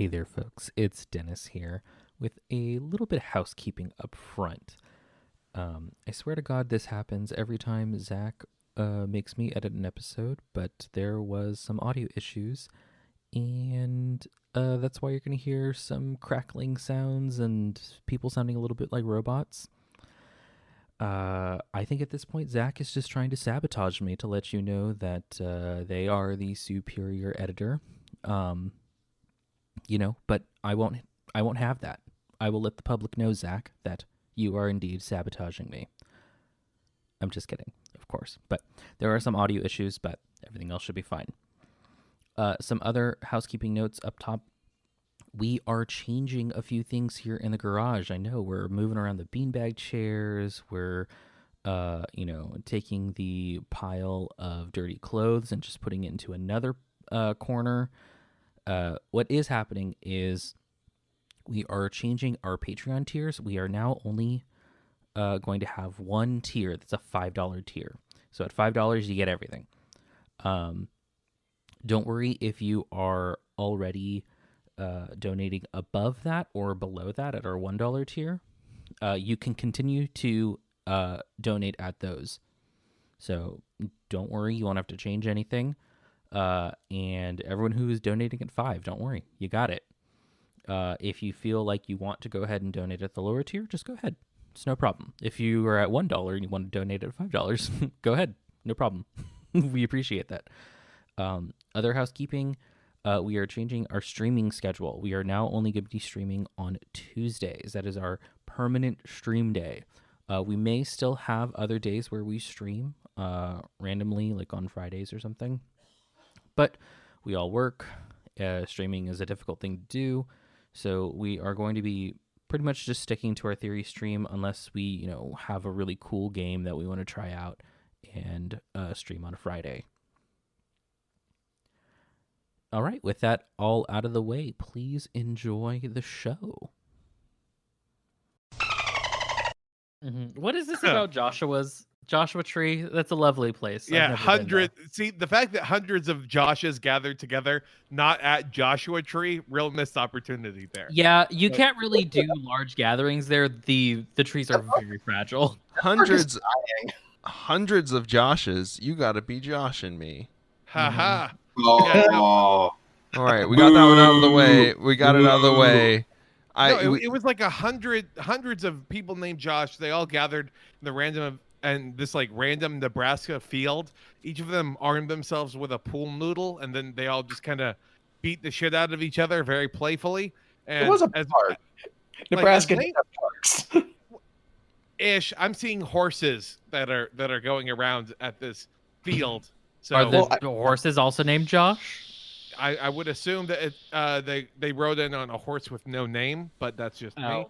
Hey there, folks. It's Dennis here with a little bit of housekeeping up front. I swear to God, this happens every time Zach makes me edit an episode, but there was some audio issues, and that's why you're going to hear some crackling sounds and people sounding a little bit like robots. I think at this point, Zach is just trying to sabotage me to let you know that they are the superior editor. But I won't have that. I will let the public know, Zach, that you are indeed sabotaging me. I'm just kidding, of course. But there are some audio issues, but everything else should be fine. Some other housekeeping notes up top. We are changing a few things here in the garage. I know we're moving around the beanbag chairs. We're, taking the pile of dirty clothes and just putting it into another corner. What is happening is we are changing our Patreon tiers. We are now only going to have one tier that's a $5 tier. So at $5, you get everything. Don't worry if you are already donating above that or below that at our $1 tier. You can continue to donate at those. So don't worry, you won't have to change anything. And everyone who is donating at $5, don't worry, you got it. If you feel like you want to go ahead and donate at the lower tier, just go ahead. It's no problem. If you are at $1 and you want to donate at $5, go ahead. No problem. We appreciate that. Other housekeeping, we are changing our streaming schedule. We are now only going to be streaming on Tuesdays. That is our permanent stream day. We may still have other days where we stream randomly, like on Fridays or something. But we all work. Streaming is a difficult thing to do. So we are going to be pretty much just sticking to our theory stream unless we, have a really cool game that we want to try out and stream on a Friday. All right, with that all out of the way, please enjoy the show. What is this about Joshua Tree? That's a lovely place. Yeah, See, the fact that hundreds of Joshes gathered together, not at Joshua Tree, real missed opportunity there. Yeah, you can't really do large gatherings there. The trees are very fragile. Hundreds of Joshes. You gotta be Josh and me. Haha. Oh. Yeah, no. All right, we got that one out of the way. We got it out of the way. It was like hundreds of people named Josh. They all gathered in this random Nebraska field. Each of them armed themselves with a pool noodle, and then they all just kind of beat the shit out of each other very playfully. And it was a park. Nebraska didn't have parks. Ish, I'm seeing horses that are going around at this field. So are the horses also named Josh? I would assume that they rode in on a horse with no name, but that's just me.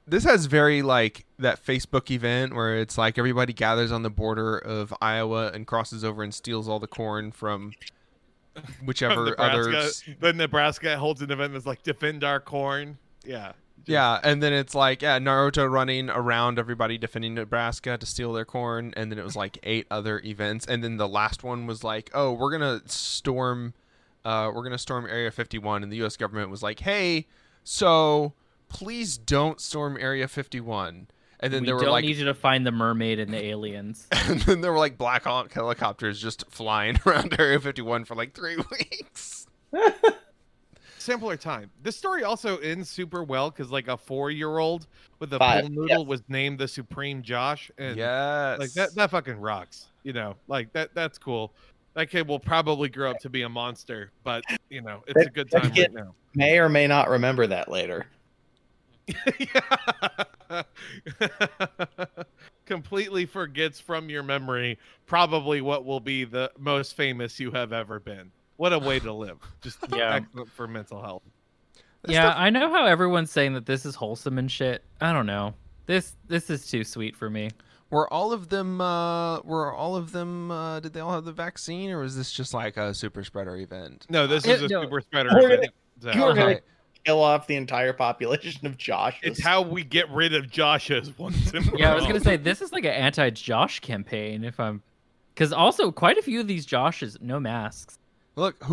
This has very like that Facebook event where it's like everybody gathers on the border of Iowa and crosses over and steals all the corn from whichever others. Then Nebraska holds an event that's like defend our corn. Yeah. Yeah, and then it's like Naruto running around everybody defending Nebraska to steal their corn, and then it was like 8 other events, and then the last one was like, oh, we're gonna storm Area 51, and the U.S. government was like, hey, so please don't storm Area 51. And then there were like, need you to find the mermaid and the aliens. And then there were like Black Hawk helicopters just flying around Area 51 for like 3 weeks. Simpler time. This story also ends super well because like a 4-year-old with a pool noodle was named the Supreme Josh, and like that fucking rocks. Like that's cool. That kid will probably grow up to be a monster, but it's a good time right now. May or may not remember that later. Completely forgets from your memory probably what will be the most famous you have ever been. What a way to live. Just excellent for mental health. I know how everyone's saying that this is wholesome and shit. I don't know. This is too sweet for me. Were all of them did they all have the vaccine, or was this just like a super spreader event? No, this is a super spreader event. You're gonna kill off the entire population of Josh. It's how we get rid of Joshes once and for I was gonna say this is like an anti-Josh campaign because also quite a few of these Joshes, no masks. Look,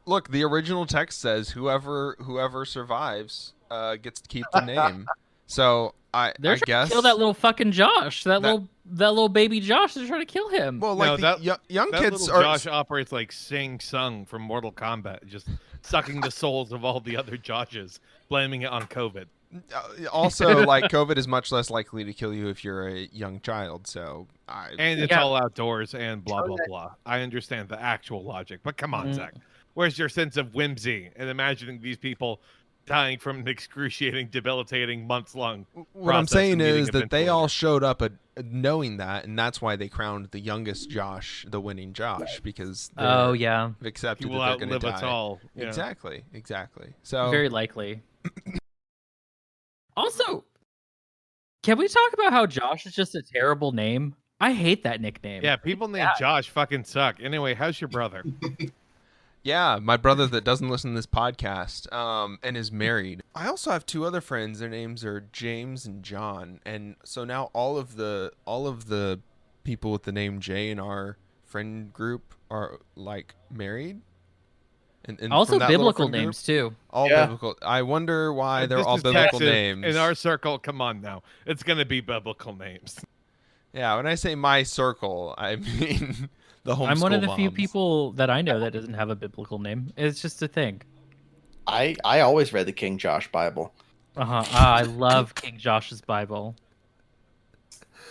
look, the original text says whoever survives gets to keep the name. So I guess kill that little fucking Josh, that little baby Josh. They're trying to kill him. Well, like young kids are. Josh operates like Shang Tsung from Mortal Kombat, just sucking the souls of all the other Joshes, blaming it on COVID. Also, like, COVID is much less likely to kill you if you're a young child. So and it's all outdoors and blah blah blah. I understand the actual logic, but come on, Zach, where's your sense of whimsy and imagining these people dying from an excruciating, debilitating, months-long? What I'm saying is that they all showed up knowing that, and that's why they crowned the youngest Josh the winning Josh, because they've accepted that they're going to die. Us all. Yeah. Exactly. So very likely. Also, can we talk about how Josh is just a terrible name? I hate that nickname. Yeah, people named Josh fucking suck. Anyway, how's your brother? Yeah, my brother that doesn't listen to this podcast and is married. I also have two other friends. Their names are James and John. And so now all of the people with the name Jay in our friend group are like married. And also biblical names too. All biblical. I wonder why they're all biblical names. In our circle, come on now. It's going to be biblical names. Yeah, when I say my circle, I mean the homeschool I'm one of the moms. few people that I know that doesn't have a biblical name. It's just a thing. I always read the King Josh Bible. I love King Josh's Bible.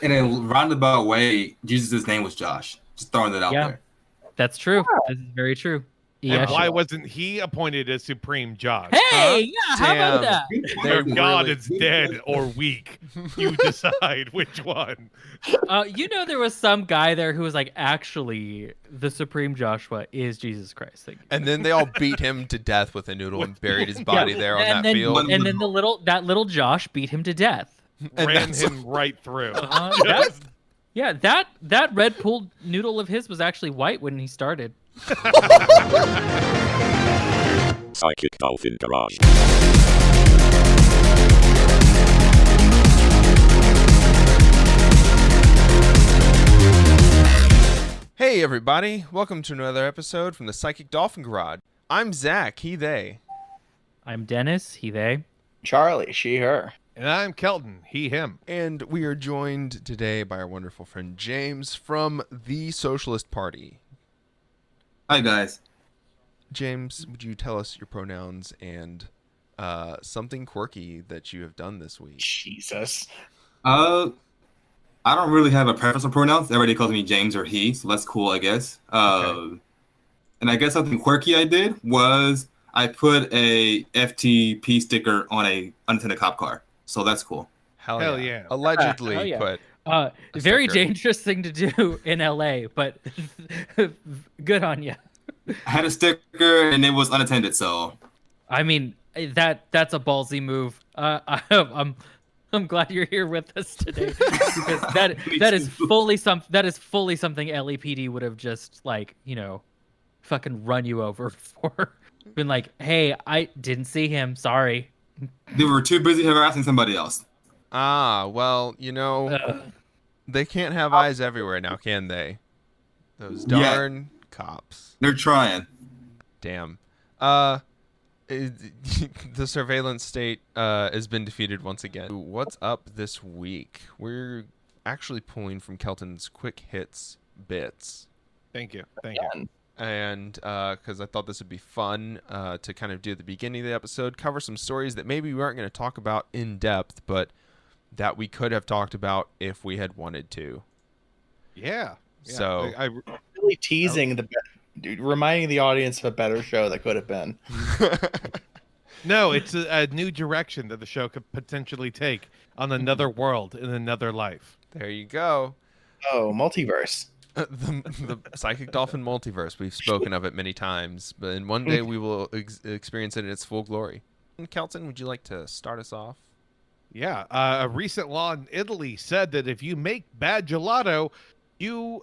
In a roundabout way, Jesus' name was Josh. Just throwing that out there. That's true. This is very true. And why wasn't he appointed as Supreme Josh? Hey, how about that? Their God is dead or weak. You decide which one. There was some guy there who was like, actually, the Supreme Joshua is Jesus Christ. And then they all beat him to death with a noodle and buried his body there on that field. And then that little Josh beat him to death. Ran him right through. That Red Bull noodle of his was actually white when he started. Psychic Dolphin Garage. Hey everybody, welcome to another episode from the Psychic Dolphin Garage. I'm Zach, he, they. I'm Dennis, he, they. Charlie, she, her. And I'm Kelton, he, him. And we are joined today by our wonderful friend James from the Socialist Party. Hi, guys. James, would you tell us your pronouns and something quirky that you have done this week? Jesus. I don't really have a preference for pronouns. Everybody calls me James or he, so that's cool, I guess. Okay. And I guess something quirky I did was I put a FTP sticker on a unattended cop car, so that's cool. Hell yeah. Allegedly put. Very dangerous thing to do in LA, but good on you. I had a sticker and it was unattended, so. I mean, that's a ballsy move. I'm glad you're here with us today because that is fully something LAPD would have just fucking run you over for. Been like, hey, I didn't see him. Sorry. They were too busy harassing somebody else. Well, they can't have eyes everywhere now, can they? Those darn cops. They're trying. Damn. The surveillance state has been defeated once again. What's up this week? We're actually pulling from Kelton's quick hits bits. Thank you. And because I thought this would be fun to kind of do at the beginning of the episode, cover some stories that maybe we aren't going to talk about in depth, but that we could have talked about if we had wanted to. Yeah. So I really teasing reminding the audience of a better show that could have been. No, it's a new direction that the show could potentially take on another world in another life. There you go. Oh, multiverse. The Psychic Dolphin multiverse. We've spoken of it many times, but in one day we will experience it in its full glory. Kelton, would you like to start us off? Yeah. A recent law in Italy said that if you make bad gelato, you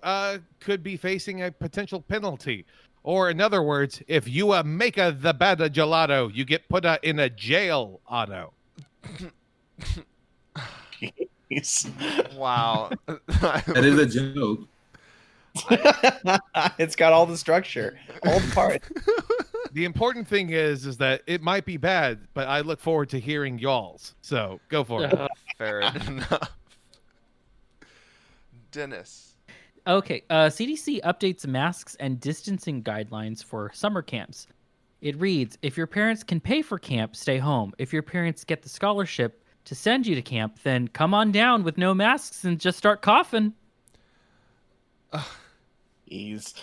could be facing a potential penalty. Or in other words, if you make the bad gelato, you get put in a jail auto. Jeez. Wow. That is a joke. It's got all the structure, all the parts. The important thing is that it might be bad, but I look forward to hearing y'all's. So go for it. Fair enough. Dennis. Okay, CDC updates masks and distancing guidelines for summer camps. It reads, if your parents can pay for camp, stay home. If your parents get the scholarship to send you to camp, then come on down with no masks and just start coughing. Ease.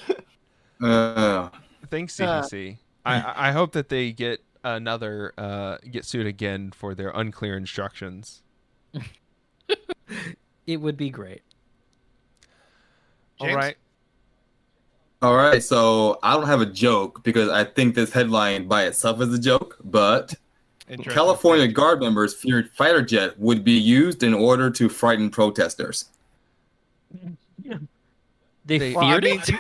Thanks, CDC. I hope that they get get sued again for their unclear instructions. It would be great. James? All right, so I don't have a joke because I think this headline by itself is a joke, but California Guard members feared fighter jet would be used in order to frighten protesters. They feared it?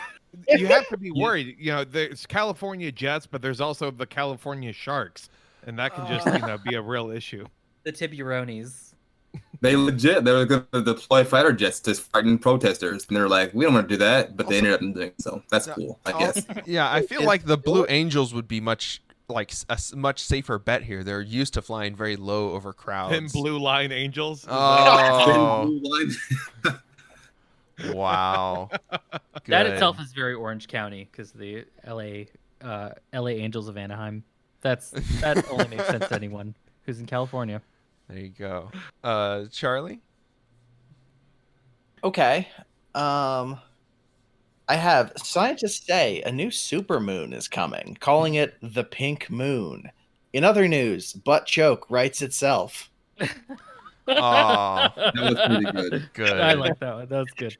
You have to be worried. You know, there's California jets, but there's also the California sharks, and that can just be a real issue. The Tiburones. They were going to deploy fighter jets to frighten protesters, and they're like, we don't want to do that, but they ended up doing so. That's cool, I guess. Yeah, I feel like the Blue Angels would be much safer bet here. They're used to flying very low over crowds. Them Blue Line Angels. Oh, wow. That itself is very Orange County because the LA Angels of Anaheim. That only makes sense to anyone who's in California. There you go. Charlie? Okay. I have scientists say a new supermoon is coming, calling it the pink moon. In other news, butt choke writes itself. Oh, that was pretty good. Good. I like that one. That was good.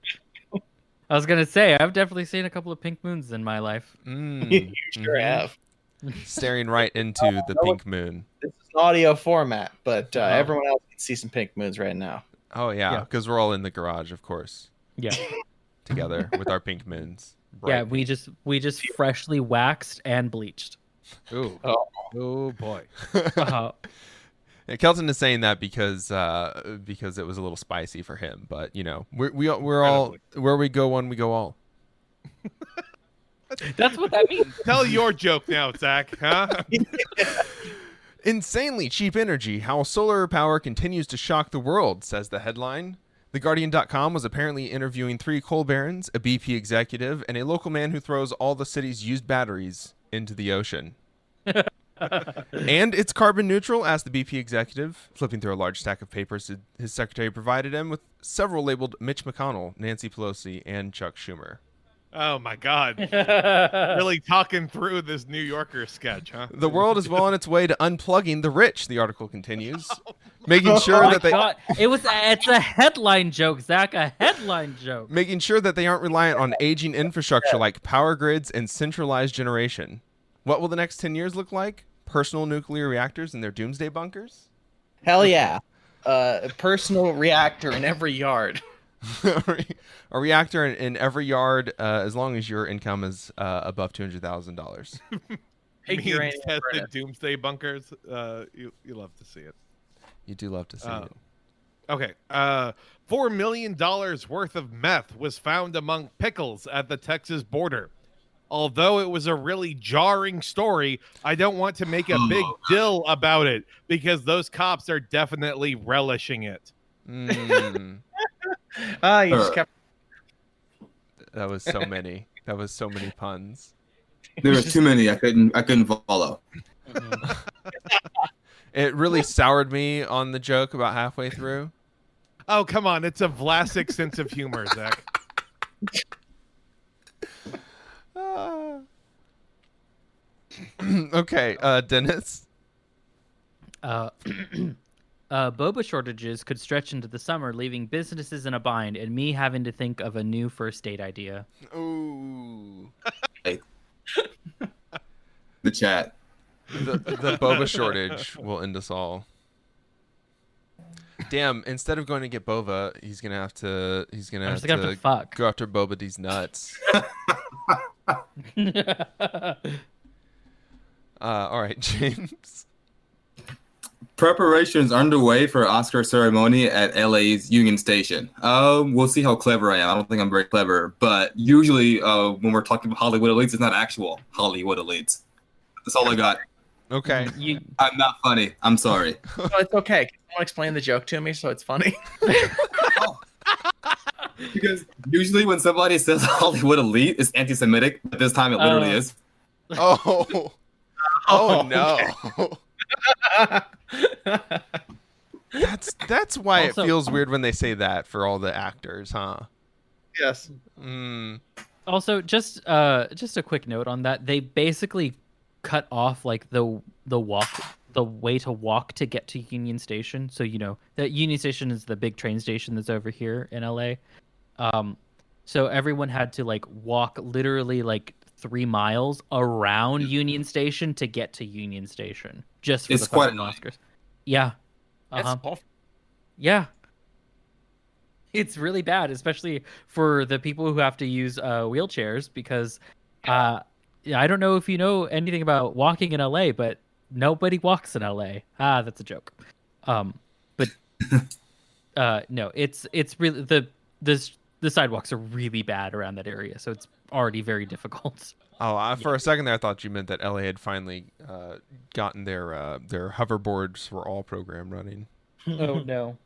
I was gonna say I've definitely seen a couple of pink moons in my life. You sure have. Staring right into the pink moon. This is an audio format, but everyone else can see some pink moons right now. Oh yeah, because we're all in the garage, of course. Yeah. Together with our pink moons. Yeah, we just freshly waxed and bleached. Ooh. Oh boy. Kelton is saying that because it was a little spicy for him, but you know we're all where we go one we go all. That's what that means. Tell your joke now, Zach. Huh? Insanely cheap energy. How solar power continues to shock the world, says the headline. TheGuardian.com was apparently interviewing 3 coal barons, a BP executive, and a local man who throws all the city's used batteries into the ocean. And it's carbon neutral, asked the BP executive. Flipping through a large stack of papers, his secretary provided him with several labeled Mitch McConnell, Nancy Pelosi, and Chuck Schumer. Oh my God. Really talking through this New Yorker sketch, huh? The world is well on its way to unplugging the rich, the article continues. Making sure that it's a headline joke, Zach, a headline joke. Making sure that they aren't reliant on aging infrastructure like power grids and centralized generation. What will the next 10 years look like? Personal nuclear reactors in their doomsday bunkers? Hell yeah. A personal reactor in every yard. A reactor in every yard, as long as your income is above $200,000. Tested doomsday bunkers. You love to see it. You do love to see it. Okay. $4 million worth of meth was found among pickles at the Texas border. Although it was a really jarring story, I don't want to make a big deal about it because those cops are definitely relishing it. You just kept. That was so many. That was so many puns. There was too many. I couldn't follow. It really soured me on the joke about halfway through. Oh, come on. It's a Vlasic sense of humor, Zach. Okay, Dennis. Boba shortages could stretch into the summer, leaving businesses in a bind, and me having to think of a new first date idea. Ooh. Hey. The chat. The boba shortage will end us all. Damn! Instead of going to get boba, he's gonna have to fuck. Go after Boba D's nuts. All right, James. Preparations underway for Oscar ceremony at LA's Union Station. We'll see how clever I am. I don't think I'm very clever, but usually when we're talking about Hollywood elites, it's not actual Hollywood elites. That's all I got. Okay. I'm not funny. I'm sorry. Well, it's okay. Can someone explain the joke to me so it's funny? Oh. Because usually when somebody says Hollywood elite, it's anti-Semitic, but this time it literally is. Oh. Oh no. That's why Also, it feels weird when they say that for all the actors, huh? Yes. Also, just a quick note on that. They basically cut off like the way to walk to get to Union Station. So that Union Station is the big train station that's over here in LA. So everyone had to like walk literally like 3 miles around Union Station to get to Union Station just for the fucking Oscars. Yeah. That's awful. Yeah. It's really bad, especially for the people who have to use wheelchairs because I don't know if you know anything about walking in LA, but nobody walks in LA. That's a joke. But no, it's really the sidewalks are really bad around that area, so it's already very difficult. Oh, for a second there, I thought you meant that LA had finally gotten their hoverboards for all program running. Oh no!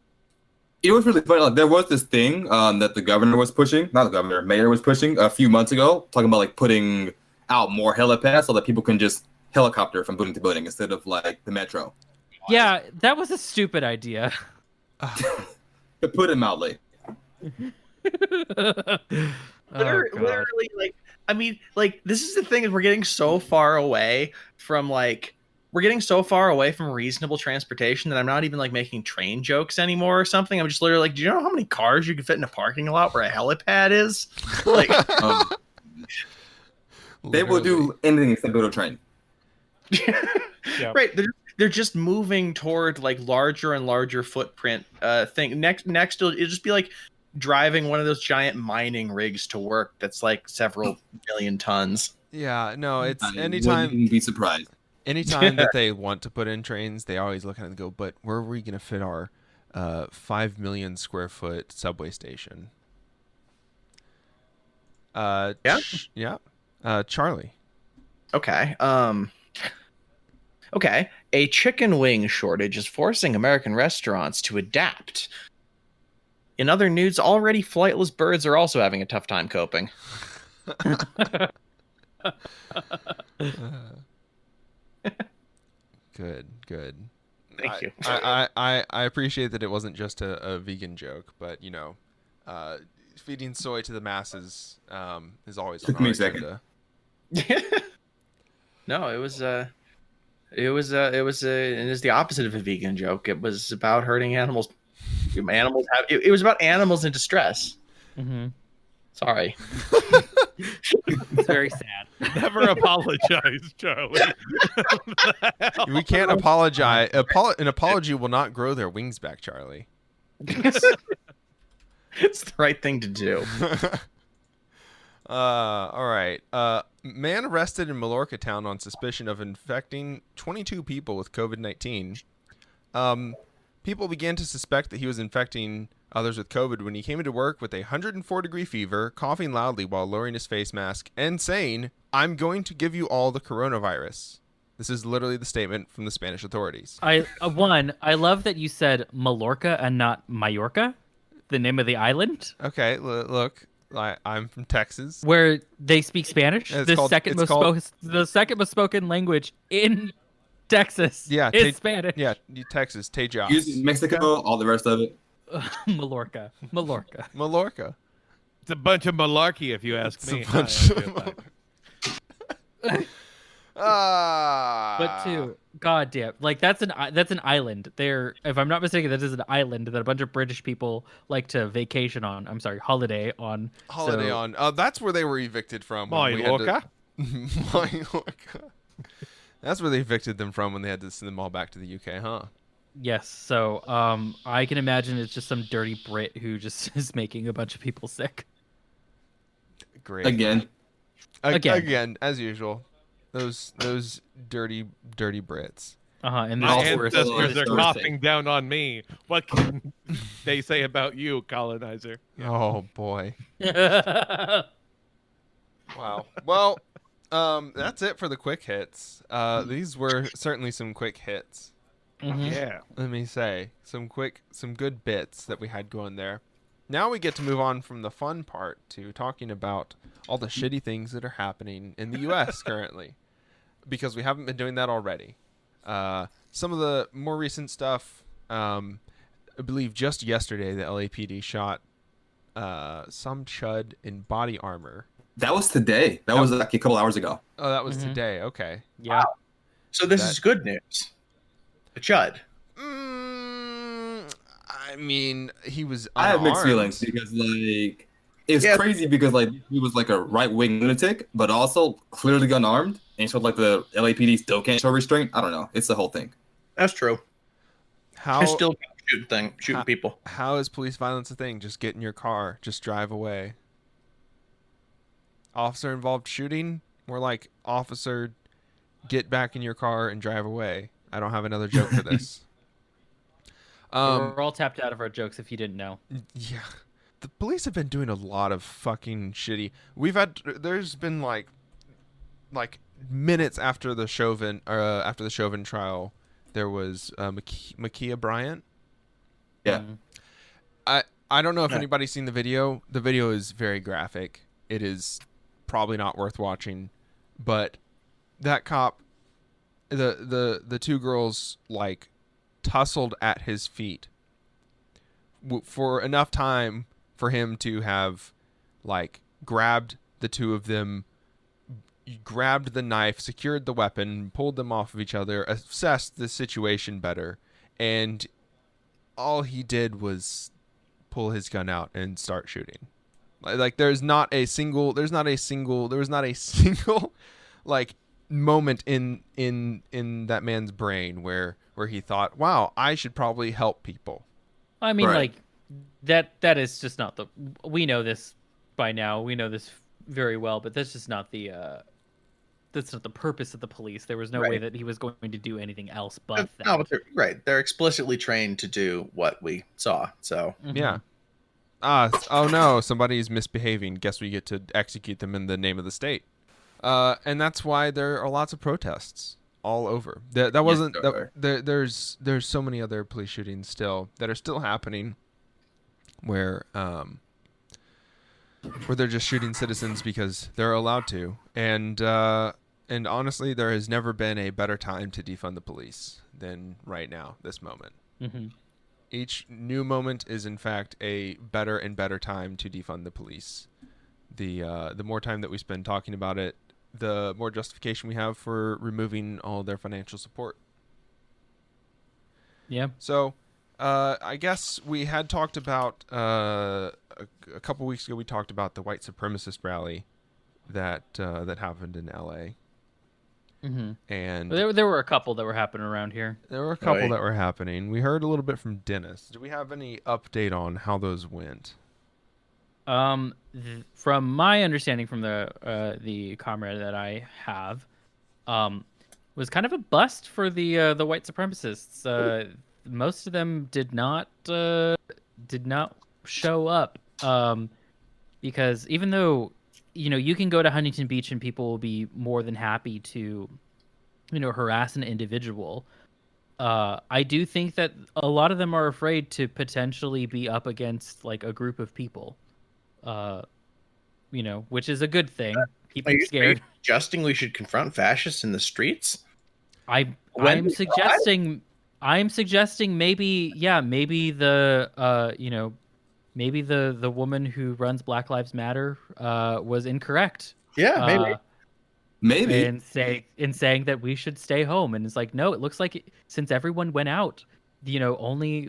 It was really funny. Like there was this thing that the governor was pushing, not the governor, mayor was pushing a few months ago, talking about like putting out more helipads so that people can just helicopter from building to building instead of like the metro. Yeah, that was a stupid idea. To put it mildly. Literally, like, I mean, like, this is the thing is we're getting so far away from reasonable transportation that I'm not even like making train jokes anymore or something. I'm just literally like, do you know how many cars you can fit in a parking lot where a helipad is? Like, they will do anything except build a train. Yeah. Right. They're just moving toward like larger and larger footprint thing. Next it'll just be like driving one of those giant mining rigs to work that's like several million tons. Yeah, no, it's anytime. Wouldn't be surprised. Anytime that they want to put in trains, they always look at it and go, "But where are we going to fit our 5 million square foot subway station?" Yeah. Charlie. Okay. Okay. A chicken wing shortage is forcing American restaurants to adapt. In other news, already flightless birds are also having a tough time coping. Good. Thank you. I appreciate that it wasn't just a vegan joke, but feeding soy to the masses is always on our agenda. No, it was the opposite of a vegan joke. It was about hurting animals. It was about animals in distress. Mm-hmm. Sorry. It's very sad. Never apologize, Charlie. We can't apologize. An apology will not grow their wings back, Charlie. It's the right thing to do. All right. Man arrested in Mallorca town on suspicion of infecting 22 people with COVID-19. People began to suspect that he was infecting others with COVID when he came into work with a 104-degree fever, coughing loudly while lowering his face mask, and saying, "I'm going to give you all the coronavirus." This is literally the statement from the Spanish authorities. I love that you said Mallorca and not Mallorca, the name of the island. Okay, look. I'm from Texas, where they speak Spanish. The second most spoken language in Texas. Yeah, is Spanish. Yeah, Texas, Tejas. Mexico, all the rest of it. Mallorca. It's a bunch of malarkey, if you ask me. But goddamn, like that's an island. There, if I'm not mistaken, that is an island that a bunch of British people like to vacation on. I'm sorry, holiday on. That's where they were evicted from. Mallorca. Mallorca. That's where they evicted them from when they had to send them all back to the UK, huh? Yes. So, I can imagine it's just some dirty Brit who just is making a bunch of people sick. Great. Again, as usual. Those dirty Brits. And my this ancestors are coughing down on me. What can they say about you, colonizer? Yeah. Oh boy. Wow. Well, that's it for the quick hits. These were certainly some quick hits. Yeah. Let me say some good bits that we had going there. Now we get to move on from the fun part to talking about all the shitty things that are happening in the U.S. currently, because we haven't been doing that already. Some of the more recent stuff, I believe just yesterday the LAPD shot some chud in body armor. That was today. That was like a couple hours ago. Oh, that was today. Okay. Yeah. Wow. So this is good news. The chud. I mean, he was unarmed. I have mixed feelings because, like, it's crazy because, like, he was like a right-wing lunatic, but also clearly unarmed, and so like the LAPD still can't show restraint. I don't know. It's the whole thing. That's true. How I still shooting people. How is police violence a thing? Just get in your car, just drive away. Officer involved shooting? More like officer, get back in your car and drive away. I don't have another joke for this. We're all tapped out of our jokes if you didn't know. Yeah. The police have been doing a lot of fucking shitty. There's been like minutes after the Chauvin trial, there was Ma'Khia Bryant. Yeah. I don't know if anybody's seen the video. The video is very graphic. It is probably not worth watching, but that cop, the two girls like tussled at his feet for enough time for him to have like grabbed the two of them, grabbed the knife, secured the weapon, pulled them off of each other, assessed the situation better, and all he did was pull his gun out and start shooting. Like there was not a single like moment in that man's brain where he thought, wow, I should probably help people. I mean, like that is just not we know this by now. We know this very well, but that's just not the purpose of the police. There was no way that he was going to do anything else but that. No, but they're explicitly trained to do what we saw. So yeah. Oh no, somebody's misbehaving. Guess we get to execute them in the name of the state. And that's why there are lots of protests all over. There's so many other police shootings still that are still happening where they're just shooting citizens because they're allowed to. And honestly, there has never been a better time to defund the police than right now, this moment. Mm-hmm. Each new moment is, in fact, a better and better time to defund the police. The more time that we spend talking about it, the more justification we have for removing all their financial support. Yeah. So, I guess we had talked about a couple weeks ago. We talked about the white supremacist rally that happened in LA. Mm-hmm. And there were a couple that were happening around here. There were a couple that were happening. We heard a little bit from Dennis. Do we have any update on how those went? From my understanding from the comrade that I have, was kind of a bust for the white supremacists. Most of them did not show up, because even though you can go to Huntington Beach and people will be more than happy to harass an individual. I do think that a lot of them are afraid to potentially be up against like a group of people, which is a good thing. People are scared. Suggesting we should confront fascists in the streets? I'm suggesting maybe the woman who runs Black Lives Matter was incorrect. Yeah, maybe. In saying that we should stay home, and it's like, no, it looks like since everyone went out, only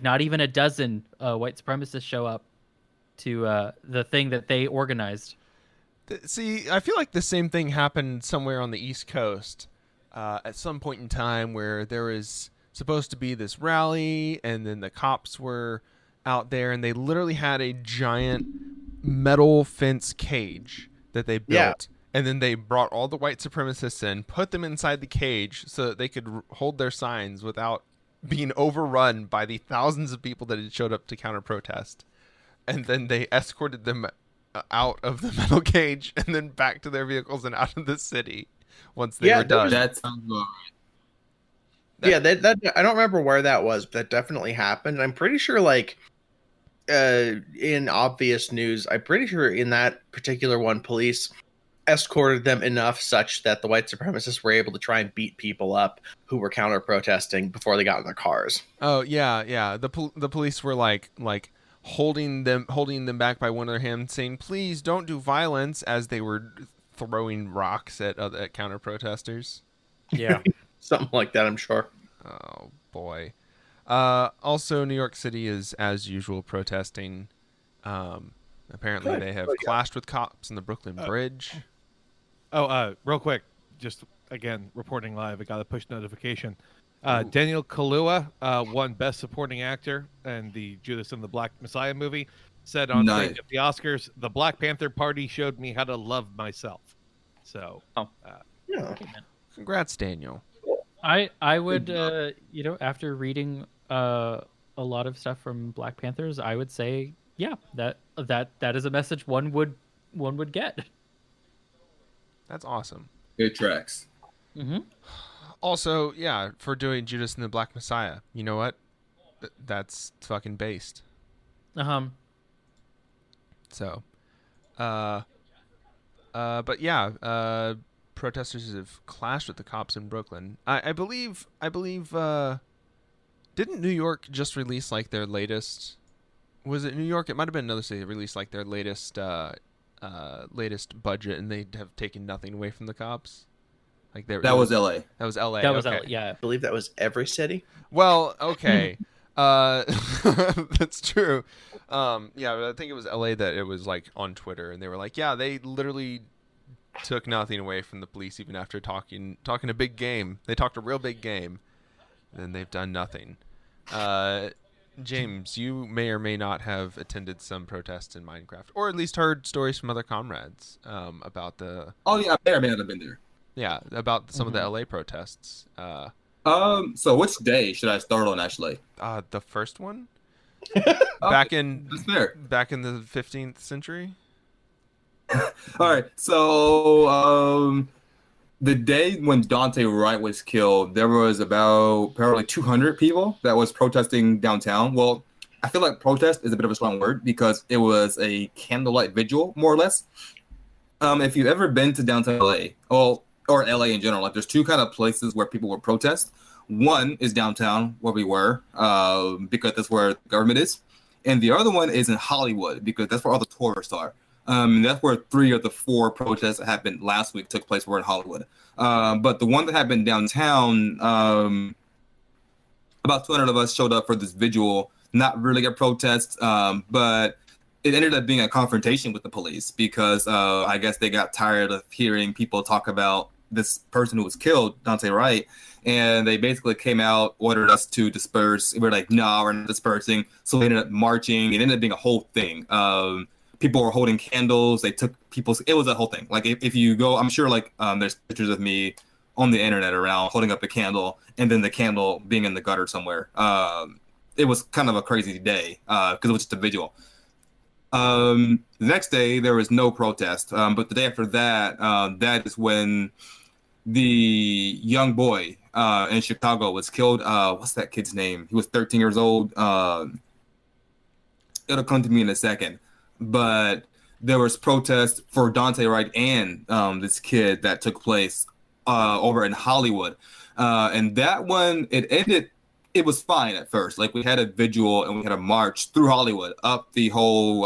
not even a dozen white supremacists show up to the thing that they organized. See, I feel like the same thing happened somewhere on the East Coast at some point in time, where there was supposed to be this rally, and then the cops were out there, and they literally had a giant metal fence cage that they built, And then they brought all the white supremacists in, put them inside the cage so that they could hold their signs without being overrun by the thousands of people that had showed up to counter protest. And then they escorted them out of the metal cage and then back to their vehicles and out of the city once they were done. That sounds right. That I don't remember where that was, but that definitely happened. I'm pretty sure, like, in obvious news, I'm pretty sure in that particular one, police escorted them enough such that the white supremacists were able to try and beat people up who were counter protesting before they got in their cars. Oh yeah. The police were like holding them back by one of their hands, saying, "Please don't do violence," as they were throwing rocks at counter protesters. Yeah, something like that, I'm sure. Oh boy. Also, New York City is, as usual, protesting. Apparently, they have clashed with cops in the Brooklyn Bridge. Real quick, just again reporting live. I got a push notification. Daniel Kaluuya won Best Supporting Actor in the Judas and the Black Messiah movie. Said on stage at the Oscars, "The Black Panther Party showed me how to love myself." So, congrats, Daniel. I would, after reading a lot of stuff from Black Panthers, I would say, yeah, that is a message one would get. That's awesome. Good tracks. Mm-hmm. Also, yeah, for doing Judas and the Black Messiah, you know what? That's fucking based. So, but yeah, protesters have clashed with the cops in Brooklyn. I believe. Didn't New York just release like their latest? Was it New York? It might have been another city that released like their latest budget, and they have taken nothing away from the cops. Like that was L.A. That was L.A. That was okay. LA, yeah. I believe that was every city. Well, okay. That's true. Yeah, I think it was LA that it was like on Twitter, and they were like, yeah, they literally took nothing away from the police even after talking a big game. They talked a real big game, and they've done nothing. James, you may or may not have attended some protests in Minecraft, or at least heard stories from other comrades about the. Oh yeah, I may or may not have been there. Yeah, about some of the LA protests. So which day should I start on actually? The first one. Back in the 15th century. All right. So the day when Dante Wright was killed, there was about apparently 200 people that was protesting downtown. Well, I feel like protest is a bit of a strong word because it was a candlelight vigil, more or less. If you've ever been to downtown LA, or LA in general, like there's two kind of places where people would protest. One is downtown, where we were, because that's where the government is. And the other one is in Hollywood, because that's where all the tourists are. That's where 3 of the 4 protests that happened last week took place were in Hollywood. But the one that happened downtown, about 200 of us showed up for this vigil, not really a protest, but it ended up being a confrontation with the police because I guess they got tired of hearing people talk about this person who was killed, Dante Wright, and they basically came out, ordered us to disperse. We were like, no, we're not dispersing. So we ended up marching. It ended up being a whole thing. People were holding candles. They took people's. It was a whole thing. Like if you go, I'm sure like there's pictures of me on the internet around holding up a candle and then the candle being in the gutter somewhere. It was kind of a crazy day because it was just a vigil. The next day there was no protest, but the day after that, that is when the young boy in Chicago was killed. What's that kid's name? He was 13 years old. It'll come to me in a second, but there was protest for Dante Wright and this kid that took place over in Hollywood, and that one it ended. It was fine at first. Like we had a vigil and we had a march through Hollywood up the whole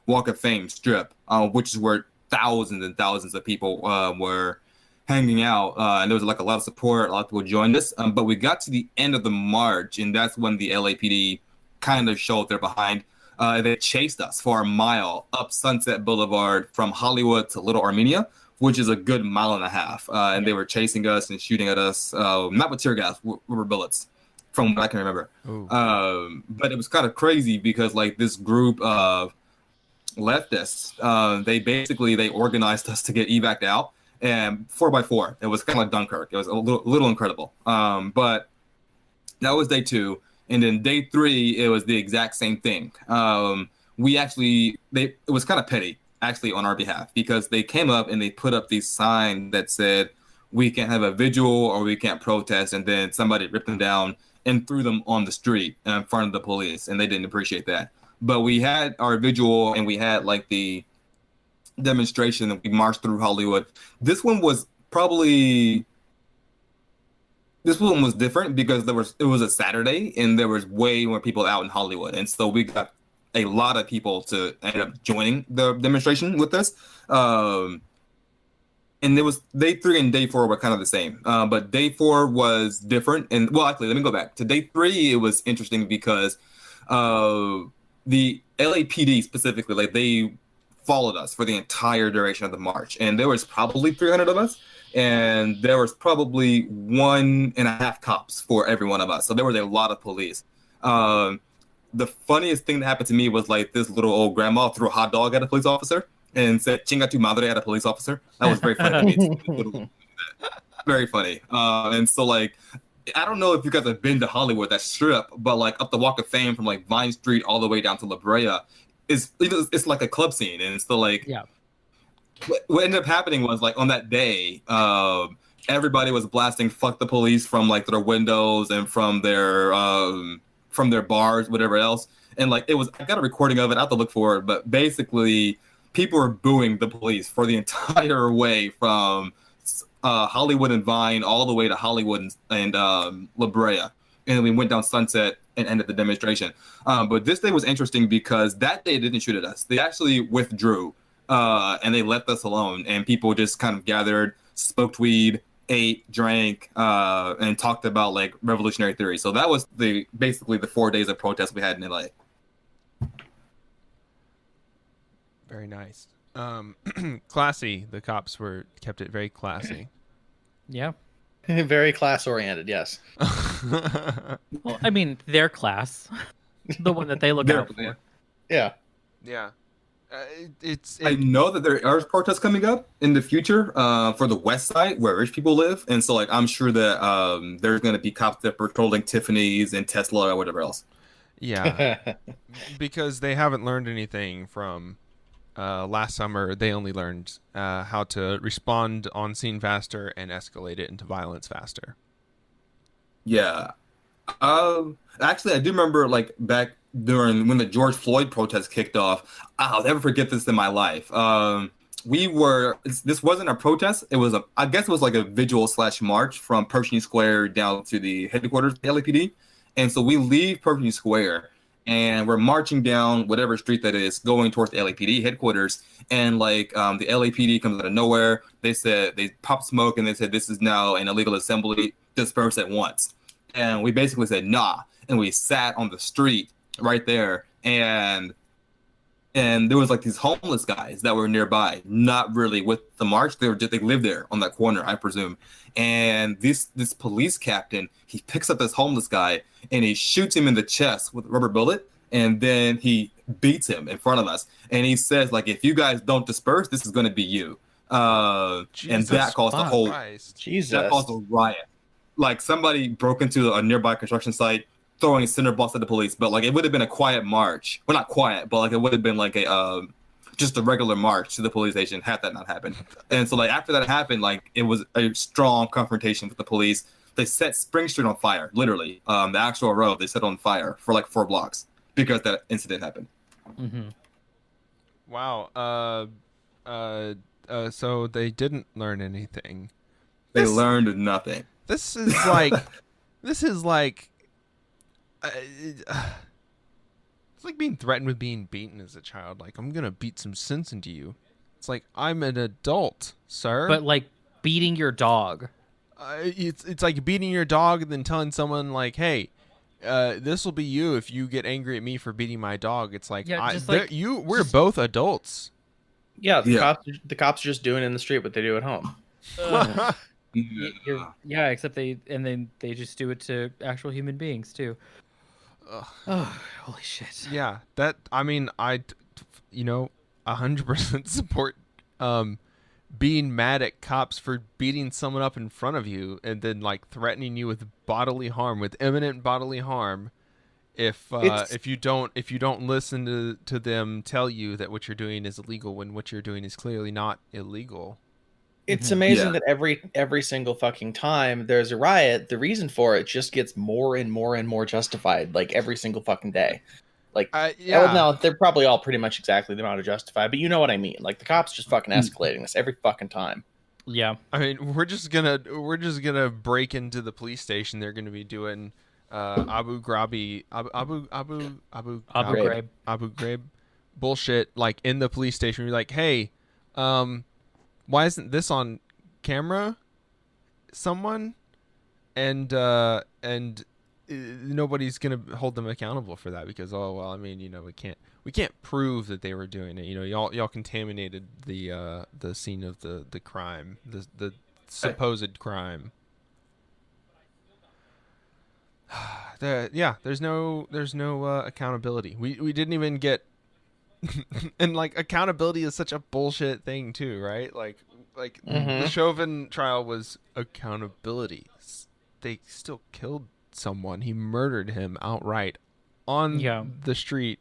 Walk of Fame strip, which is where thousands and thousands of people were hanging out. And there was like a lot of support. A lot of people joined us. But we got to the end of the march, and that's when the LAPD kind of showed their behind. They chased us for a mile up Sunset Boulevard from Hollywood to Little Armenia, which is a good mile and a half. And they were chasing us and shooting at us, not with tear gas, rubber bullets. From what I can remember. But it was kind of crazy because like this group of leftists. They organized us to get evac out, and 4x4. It was kind of like Dunkirk. It was a little incredible. But that was day 2, and then day 3 it was the exact same thing. It was kind of petty actually on our behalf, because they came up and they put up these signs that said we can't have a vigil or we can't protest, and then somebody ripped them down and threw them on the street in front of the police, and they didn't appreciate that. But we had our vigil and we had like the demonstration that we marched through Hollywood. This one was different because it was a Saturday and there was way more people out in Hollywood, and so we got a lot of people to end up joining the demonstration with us. And it was day 3 and day 4 were kind of the same, but day 4 was different. And well, actually, let me go back to day 3. It was interesting because the LAPD specifically, like, they followed us for the entire duration of the march, and there was probably 300 of us, and there was probably 1.5 cops for every one of us. So there was a lot of police. The funniest thing that happened to me was like this little old grandma threw a hot dog at a police officer and said "Chinga tu madre" at a police officer. That was very funny to me. Very funny. And so, like, I don't know if you guys have been to Hollywood, that strip, but like up the Walk of Fame from like Vine Street all the way down to La Brea it's like a club scene. And so, like, yeah. What ended up happening was, like, on that day, everybody was blasting "Fuck the Police" from like their windows and from their bars, whatever else. And like, I got a recording of it. I have to look for it, but basically people were booing the police for the entire way from Hollywood and Vine all the way to Hollywood and La Brea. And then we went down Sunset and ended the demonstration. But this day was interesting because that day they didn't shoot at us. They actually withdrew and they left us alone. And people just kind of gathered, smoked weed, ate, drank, and talked about like revolutionary theory. So that was basically the 4 days of protest we had in LA. Very nice. Classy. The cops kept it very classy. Yeah. Very class oriented, yes. Well, I mean, their class, the one that they look out for. Yeah. Yeah. I know that there are protests coming up in the future for the West Side where rich people live, and so like I'm sure that there's going to be cops that are patrolling Tiffany's and Tesla or whatever else. Yeah, because they haven't learned anything from last summer. They only learned how to respond on scene faster and escalate it into violence faster. Yeah. Actually, I do remember like back during when the George Floyd protest kicked off. I'll never forget this in my life. This wasn't a protest. I guess it was like a vigil / march from Pershing Square down to the headquarters of the LAPD. And so we leave Pershing Square and we're marching down whatever street that is, going towards the LAPD headquarters. And like the LAPD comes out of nowhere. They popped smoke and they said, "This is now an illegal assembly. Disperse at once." And we basically said, "Nah." And we sat on the street right there. And there was like these homeless guys that were nearby, not really with the march. They lived there on that corner, I presume. And this police captain, he picks up this homeless guy and he shoots him in the chest with a rubber bullet. And then he beats him in front of us. And he says, like, "If you guys don't disperse, this is going to be you." And that caused That caused a riot. Like, somebody broke into a nearby construction site, throwing cinder blocks at the police. But like, it would have been a quiet march. Well, not quiet, but like, it would have been like just a regular march to the police station had that not happened. And so like, after that happened, like, it was a strong confrontation with the police. They set Spring Street on fire, literally. The actual road they set on fire for like 4 blocks because that incident happened. Mm-hmm. Wow. So they didn't learn anything. They learned nothing. This is like, it's like being threatened with being beaten as a child. Like, "I'm gonna beat some sense into you." It's like, I'm an adult, sir. But like beating your dog. It's like beating your dog and then telling someone like, "Hey, this will be you if you get angry at me for beating my dog." It's like, we're both adults. Yeah, the cops are just doing it in the street what they do at home. Yeah, except they just do it to actual human beings too. Ugh. Oh, holy shit. Yeah, 100% support being mad at cops for beating someone up in front of you and then like threatening you with bodily harm, with imminent bodily harm, if you don't listen to them tell you that what you're doing is illegal when what you're doing is clearly not illegal. It's amazing that every single fucking time there's a riot, the reason for it just gets more and more and more justified, like every single fucking day. Like, well, no, they're probably all pretty much exactly the amount of justified, but you know what I mean. Like the cops just fucking escalating this every fucking time. Yeah, I mean, we're just gonna break into the police station. They're gonna be doing Abu Ghraib bullshit, like in the police station. You're like, hey, why isn't this on camera? Someone, and nobody's gonna hold them accountable for that because I mean, we can't prove that they were doing it. Y'all contaminated the scene of the crime, the supposed crime. There's no accountability. We didn't even get and like accountability is such a bullshit thing too, right? Like the Chauvin trial was accountability. They still killed someone. He murdered him outright on the street.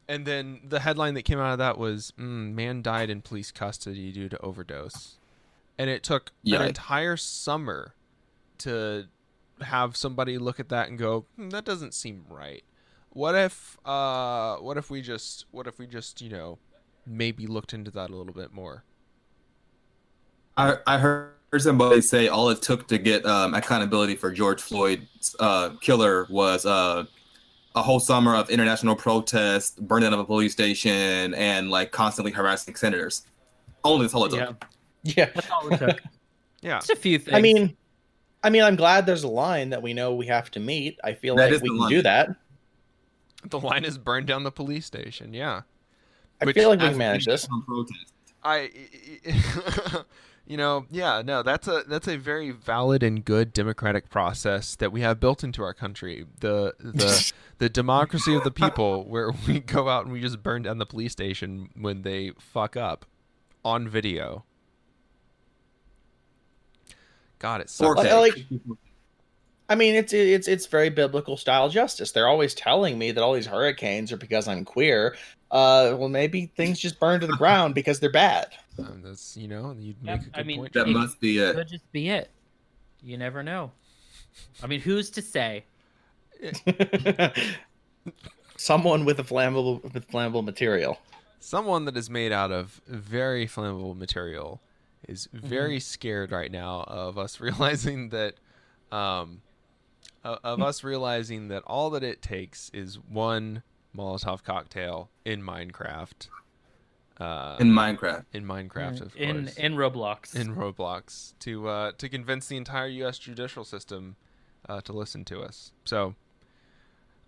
And then the headline that came out of that was man died in police custody due to overdose. And it took an entire summer to have somebody look at that and go, that doesn't seem right. What if we just maybe looked into that a little bit more? I heard somebody say all it took to get accountability for George Floyd's killer was a whole summer of international protests, burning up a police station, and like constantly harassing senators. Only that's all it took. Yeah, that's all it took. Yeah, just a few things. I mean, I'm glad there's a line that we know we have to meet. I feel like we can do that. The line is burn down the police station. Yeah, I feel like we can manage this. That's a very valid and good democratic process that we have built into our country. The democracy of the people, where we go out and we just burn down the police station when they fuck up on video. God, it's so I mean, it's very biblical style justice. They're always telling me that all these hurricanes are because I'm queer. Well, maybe things just burn to the ground because they're bad. That's you'd make a good point. That must be it. Could just be it. You never know. I mean, who's to say? Someone with flammable material. Someone that is made out of very flammable material is very scared right now of us realizing that all that it takes is one Molotov cocktail in Minecraft. In Minecraft, of course. In Roblox. In Roblox to convince the entire U.S. judicial system to listen to us. So,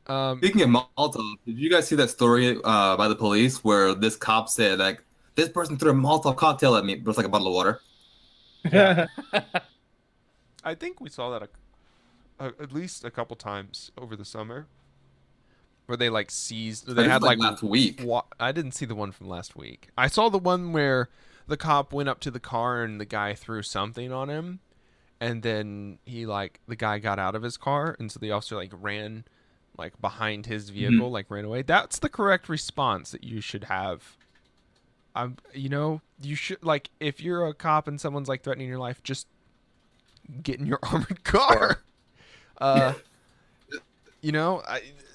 speaking of Molotov, did you guys see that story by the police where this cop said like this person threw a Molotov cocktail at me, but it's like a bottle of water? Yeah. I think we saw that at least a couple times over the summer, where they like seized. They had like last week. I didn't see the one from last week. I saw the one where the cop went up to the car and the guy threw something on him, and then the guy got out of his car, and so the officer like ran like behind his vehicle, like ran away. That's the correct response that you should have. You should, like, if you're a cop and someone's like threatening your life, just get in your armored car.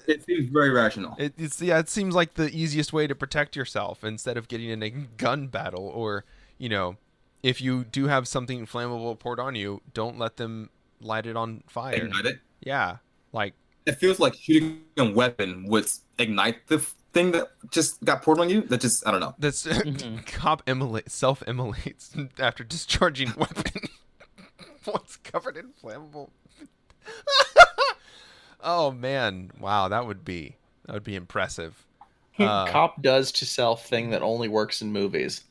It seems very rational. It seems like the easiest way to protect yourself instead of getting in a gun battle. Or, if you do have something flammable poured on you, don't let them light it on fire. Ignite it? Yeah. Like, it feels like shooting a weapon would ignite the thing that just got poured on you. That just, I don't know. That's cop self-immolates after discharging weapon. What's covered in flammable? Oh man, wow, that would be impressive. Cop does to self thing that only works in movies.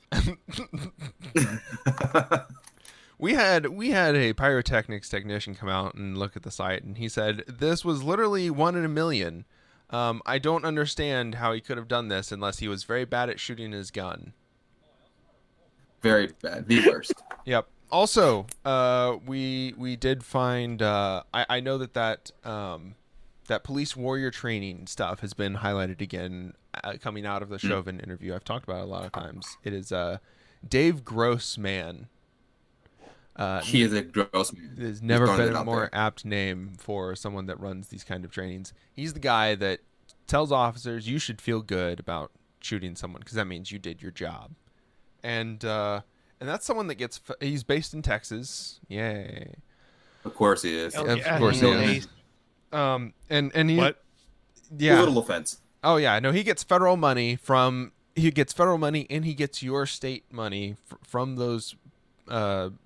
We had a pyrotechnics technician come out and look at the site, and he said this was literally 1 in a million. I don't understand how he could have done this unless he was very bad at shooting his gun. Very bad. The worst. Yep. Also, we did find. I know that police warrior training stuff has been highlighted again, coming out of the Chauvin interview. I've talked about it a lot of times. It is Dave Grossman. He is a gross man. There's never been a more apt name for someone that runs these kind of trainings. He's the guy that tells officers you should feel good about shooting someone because that means you did your job. And that's someone that gets. He's based in Texas. Yay! Of course he is. Of course he is. And he. What? Yeah. A little offense. Oh yeah, no. He gets federal money and he gets your state money from those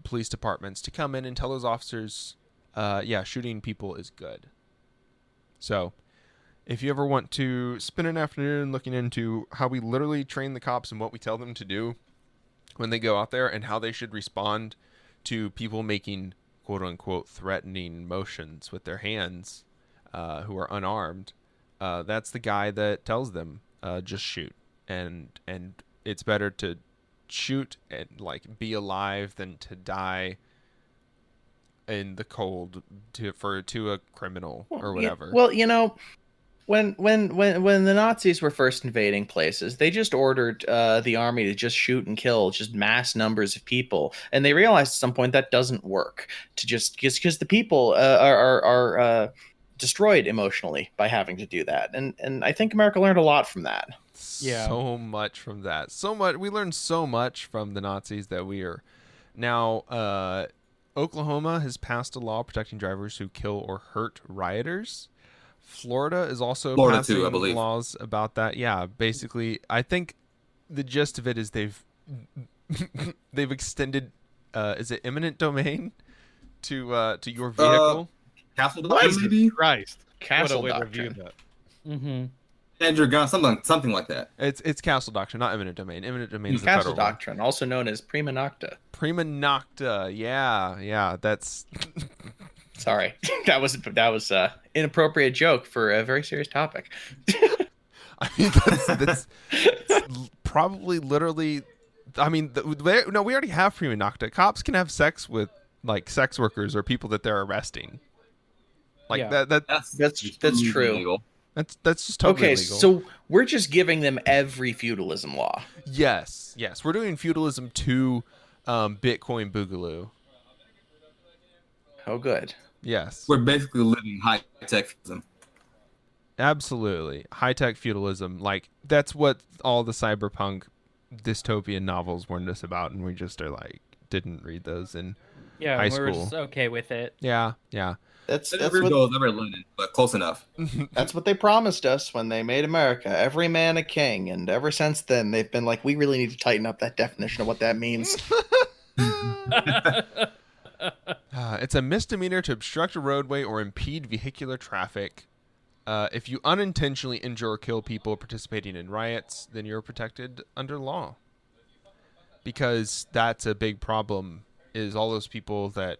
police departments to come in and tell those officers, shooting people is good. So, if you ever want to spend an afternoon looking into how we literally train the cops and what we tell them to do when they go out there and how they should respond to people making quote unquote threatening motions with their hands, who are unarmed, that's the guy that tells them, just shoot. And it's better to shoot and be alive than to die in the cold to a criminal or whatever. When the Nazis were first invading places, they just ordered the army to just shoot and kill just mass numbers of people, and they realized at some point that doesn't work. Because the people are destroyed emotionally by having to do that, and I think America learned a lot from that. Yeah. So much from that. We learned so much from the Nazis that we are now. Oklahoma has passed a law protecting drivers who kill or hurt rioters. Florida is also passing too, I believe. laws about that. Yeah, basically, I think the gist of it is they've extended. Is it eminent domain to your vehicle? Castle doctrine, maybe. Christ, Castle what a way to doctrine. review that. Mm-hmm. And your gun, something like that. It's castle doctrine, not eminent domain. Eminent domain is the Castle federal one. doctrine, also known as prima nocta. Prima nocta, yeah, that's. Sorry, that was inappropriate joke for a very serious topic. I mean, that's probably literally. I mean, we already have prima nocta. Cops can have sex with sex workers or people that they're arresting. That's true. Illegal. That's just totally okay, illegal. so we're just giving them every feudalism law. Yes, we're doing feudalism to Bitcoin Boogaloo. Oh, good. Yes, We're basically living high-tech feudalism. absolutely high-tech feudalism. That's what all the cyberpunk dystopian novels warned us about, and we just didn't read those in high we're school. just okay with it. Yeah. That's Never goes, never Lenin, but close enough. That's what they promised us when they made America. Every man a king, and ever since then they've been like, we really need to tighten up that definition of what that means. It's a misdemeanor to obstruct a roadway or impede vehicular traffic. If you unintentionally injure or kill people participating in riots, then you're protected under law. Because that's a big problem, is all those people that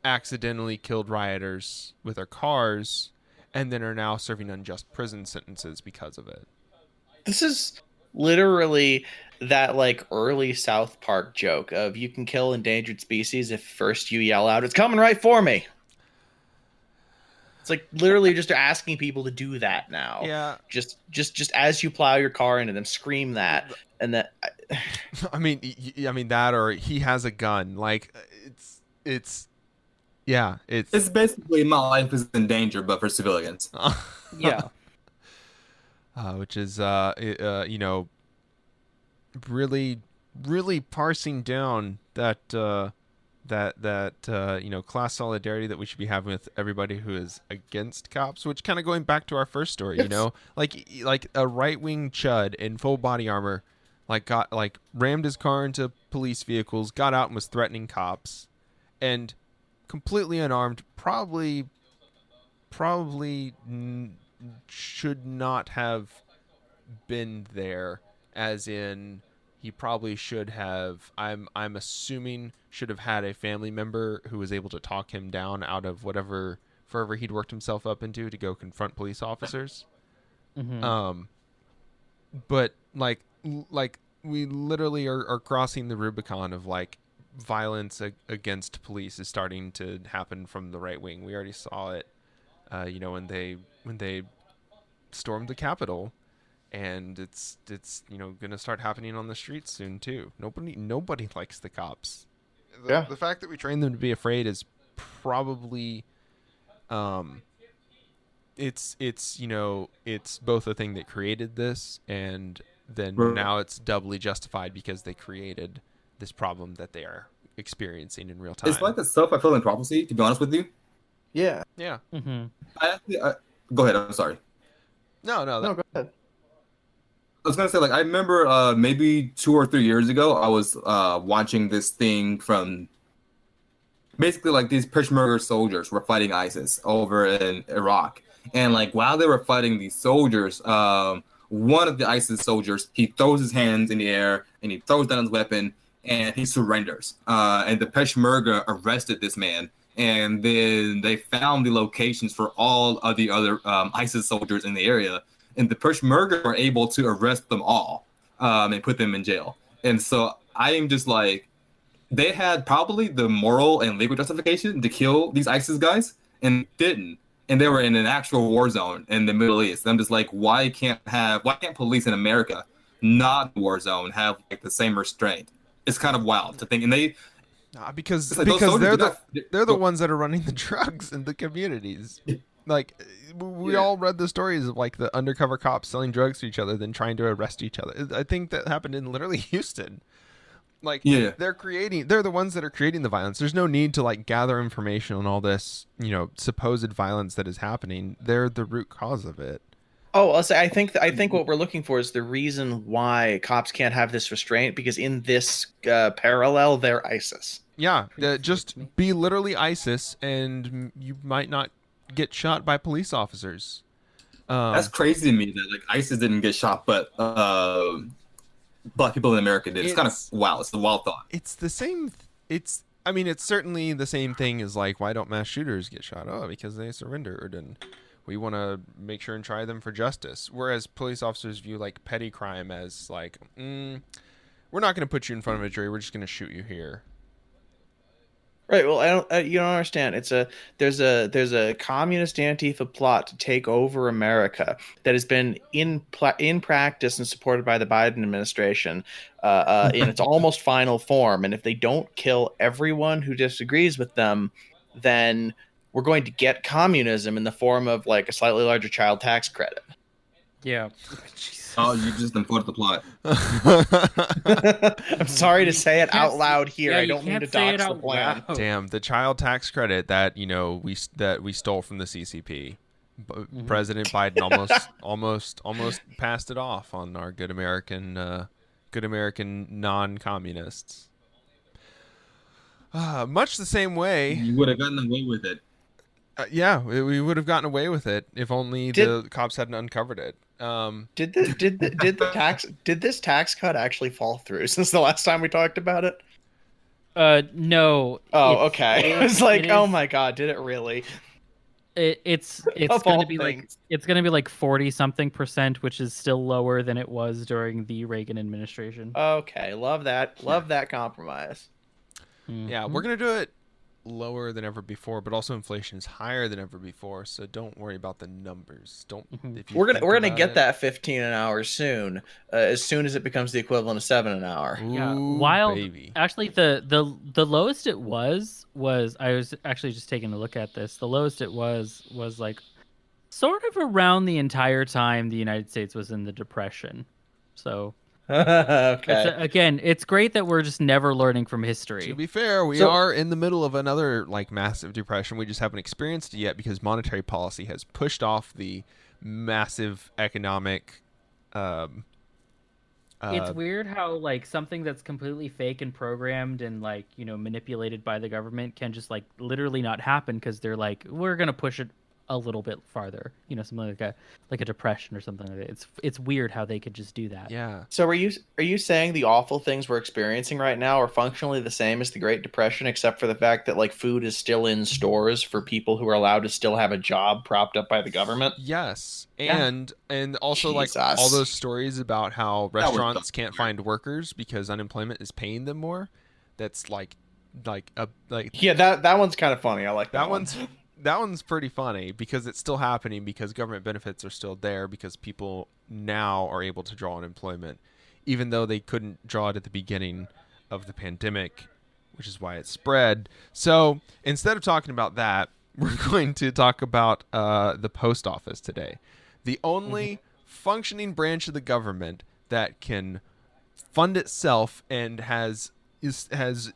accidentally killed rioters with their cars and then are now serving unjust prison sentences because of it. This is literally that early South Park joke of you can kill endangered species if first you yell out, "It's coming right for me." It's literally just asking people to do that now. Yeah. Just as you plow your car into them, scream that, and that. I mean that, or he has a gun. It's basically my life is in danger, but for civilians. Yeah. Which is really, really parsing down that class solidarity that we should be having with everybody who is against cops. Which kind of going back to our first story, like a right-wing chud in full body armor, rammed his car into police vehicles, got out and was threatening cops, and completely unarmed, probably should not have been there, as in he probably should have, I'm assuming should have had a family member who was able to talk him down out of whatever forever he'd worked himself up into to go confront police officers. Mm-hmm. But like we literally are crossing the Rubicon of like violence against police is starting to happen from the right wing. We already saw it, when they stormed the Capitol, and it's gonna start happening on the streets soon too. Nobody likes the cops. The fact that we train them to be afraid is probably it's both a thing that created this, and then now it's doubly justified because they created this problem that they are experiencing in real time. It's like a self-fulfilling prophecy, to be honest with you. Yeah. Mm-hmm. Go ahead. I'm sorry. No, go ahead. I was gonna say, like, I remember maybe 2 or 3 years ago, I was watching this thing from basically like these Peshmerga soldiers were fighting ISIS over in Iraq, and like while they were fighting these soldiers, one of the ISIS soldiers, he throws his hands in the air and he throws down his weapon and he surrenders. And the Peshmerga arrested this man, and then they found the locations for all of the other ISIS soldiers in the area. And the Peshmerga were able to arrest them all and put them in jail. And so I am just like, they had probably the moral and legal justification to kill these ISIS guys and didn't. And they were in an actual war zone in the Middle East. And I'm just like, why can't police in America, not war zone, have like the same restraint? It's kind of wild to think. And they because like they're the ones that are running the drugs in the communities. Like we all read the stories of like the undercover cops selling drugs to each other, then trying to arrest each other. I think that happened in literally Houston. Like they're the ones that are creating the violence. There's no need to like gather information on all this, supposed violence that is happening. They're the root cause of it. Oh, I'll say I think what we're looking for is the reason why cops can't have this restraint, because in this parallel, they're ISIS. Yeah, just be literally ISIS, and you might not get shot by police officers. That's crazy to me that like ISIS didn't get shot, but Black people in America did. It's kind of wow. It's a wild thought. It's the same. It's certainly the same thing as like, why don't mass shooters get shot? Oh, because they surrendered, and we want to make sure and try them for justice. Whereas police officers view like petty crime as like, we're not going to put you in front of a jury. We're just going to shoot you here. Right. Well, you don't understand. There's a communist Antifa plot to take over America that has been in practice and supported by the Biden administration in its almost final form. And if they don't kill everyone who disagrees with them, then we're going to get communism in the form of like a slightly larger child tax credit. Yeah. Oh, you just unfolded the plot. I'm sorry to say it out loud here. Yeah, I don't mean to dox the plan. Damn, the child tax credit that we stole from the CCP. President Biden almost passed it off on our good American non-communists. Much the same way. You would have gotten away with it. We would have gotten away with it if only the cops hadn't uncovered it. Did this tax cut actually fall through since the last time we talked about it? No. Oh, okay. I was like, oh my god, did it really? It's going to be like 40-something%, which is still lower than it was during the Reagan administration. Okay, love that compromise. Yeah, we're gonna do it lower than ever before, but also inflation is higher than ever before, so don't worry about the numbers. We're gonna get that 15 an hour soon as it becomes the equivalent of 7 an hour. Ooh, while baby. Actually the lowest it was I was actually just taking a look at this. The lowest it was like sort of around the entire time the United States was in the Depression. So okay. Again, it's great that we're just never learning from history. To be fair, we are in the middle of another like massive depression. We just haven't experienced it yet because monetary policy has pushed off the massive economic. It's weird how like something that's completely fake and programmed and like manipulated by the government can just like literally not happen because they're like, we're gonna push it a little bit farther, something like a depression or something like that. It's weird how they could just do that. Yeah. So are you saying the awful things we're experiencing right now are functionally the same as the Great Depression, except for the fact that like food is still in stores for people who are allowed to still have a job propped up by the government? Yes. Yeah. And also like Jesus. all those stories about how restaurants can't find workers because unemployment is paying them more. That's like yeah, that one's kind of funny. I like that one. That one's pretty funny because it's still happening because government benefits are still there because people now are able to draw unemployment, even though they couldn't draw it at the beginning of the pandemic, which is why it spread. So instead of talking about that, we're going to talk about the post office today. The only functioning branch of the government that can fund itself and has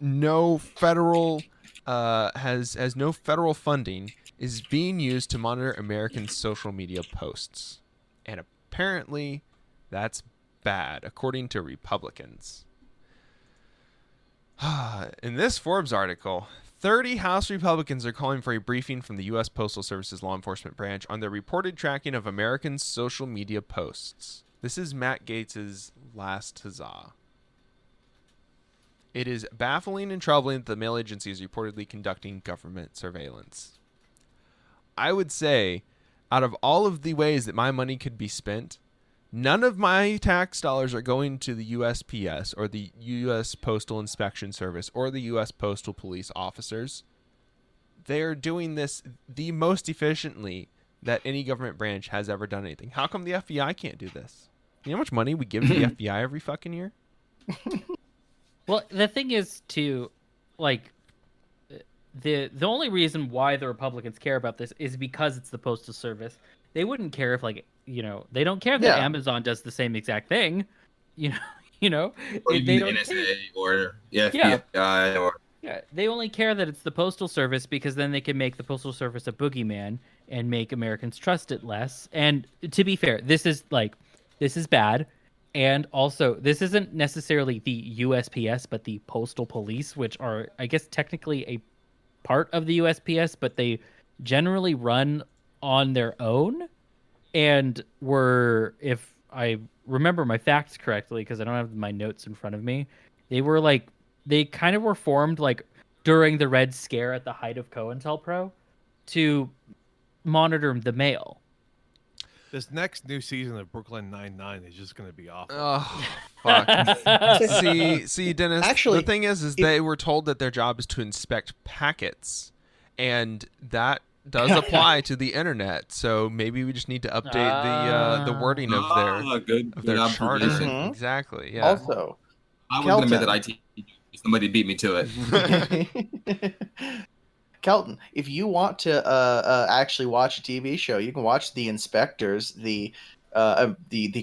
no federal has no federal funding is being used to monitor American social media posts. And apparently that's bad, according to Republicans. In this Forbes article, 30 House Republicans are calling for a briefing from the U.S. Postal Service's law enforcement branch on their reported tracking of American social media posts. This is Matt Gaetz's last huzzah. It is baffling and troubling that the mail agency is reportedly conducting government surveillance. I would say, out of all of the ways that my money could be spent, none of my tax dollars are going to the USPS or the U.S. Postal Inspection Service or the U.S. Postal Police officers. They are doing this the most efficiently that any government branch has ever done anything. How come the FBI can't do this? You know how much money we give to the FBI every fucking year? Well, the thing is, too, like, the only reason why the Republicans care about this is because it's the Postal Service. They wouldn't care if, like, they don't care that Amazon does the same exact thing, or they don't NSA or the FBI or they only care that it's the Postal Service because then they can make the Postal Service a boogeyman and make Americans trust it less. And to be fair, this is bad. And also, this isn't necessarily the USPS, but the Postal Police, which are, I guess, technically a part of the USPS, but they generally run on their own. And if I remember my facts correctly, because I don't have my notes in front of me, they kind of were formed like during the Red Scare at the height of COINTELPRO to monitor the mail. This next new season of Brooklyn Nine-Nine is just going to be awful. Oh, fuck. see, Dennis, actually, the thing is they were told that their job is to inspect packets, and that does apply to the internet. So maybe we just need to update the wording of their charter. Mm-hmm. Exactly, yeah. Also, I was going to admit that somebody beat me to it. Kelton, if you want to actually watch a TV show, you can watch The Inspectors, the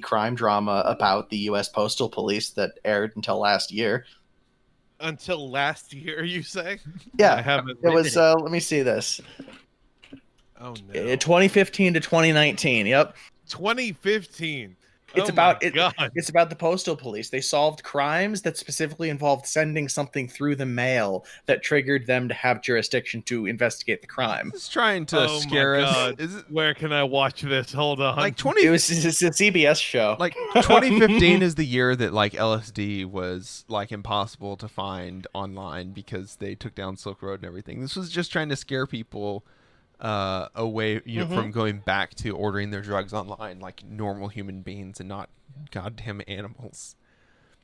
crime drama about the U.S. Postal Police that aired until last year. Until last year, you say? Yeah, I haven't. It was. Let me see this. Oh no. 2015 to 2019. Yep. 2015. It's about the Postal Police. They solved crimes that specifically involved sending something through the mail that triggered them to have jurisdiction to investigate the crime. It's trying to scare us. Where can I watch this? Hold on. Like it's a CBS show. Like 2015 is the year that like LSD was like impossible to find online because they took down Silk Road and everything. This was just trying to scare people away from going back to ordering their drugs online like normal human beings and not goddamn animals.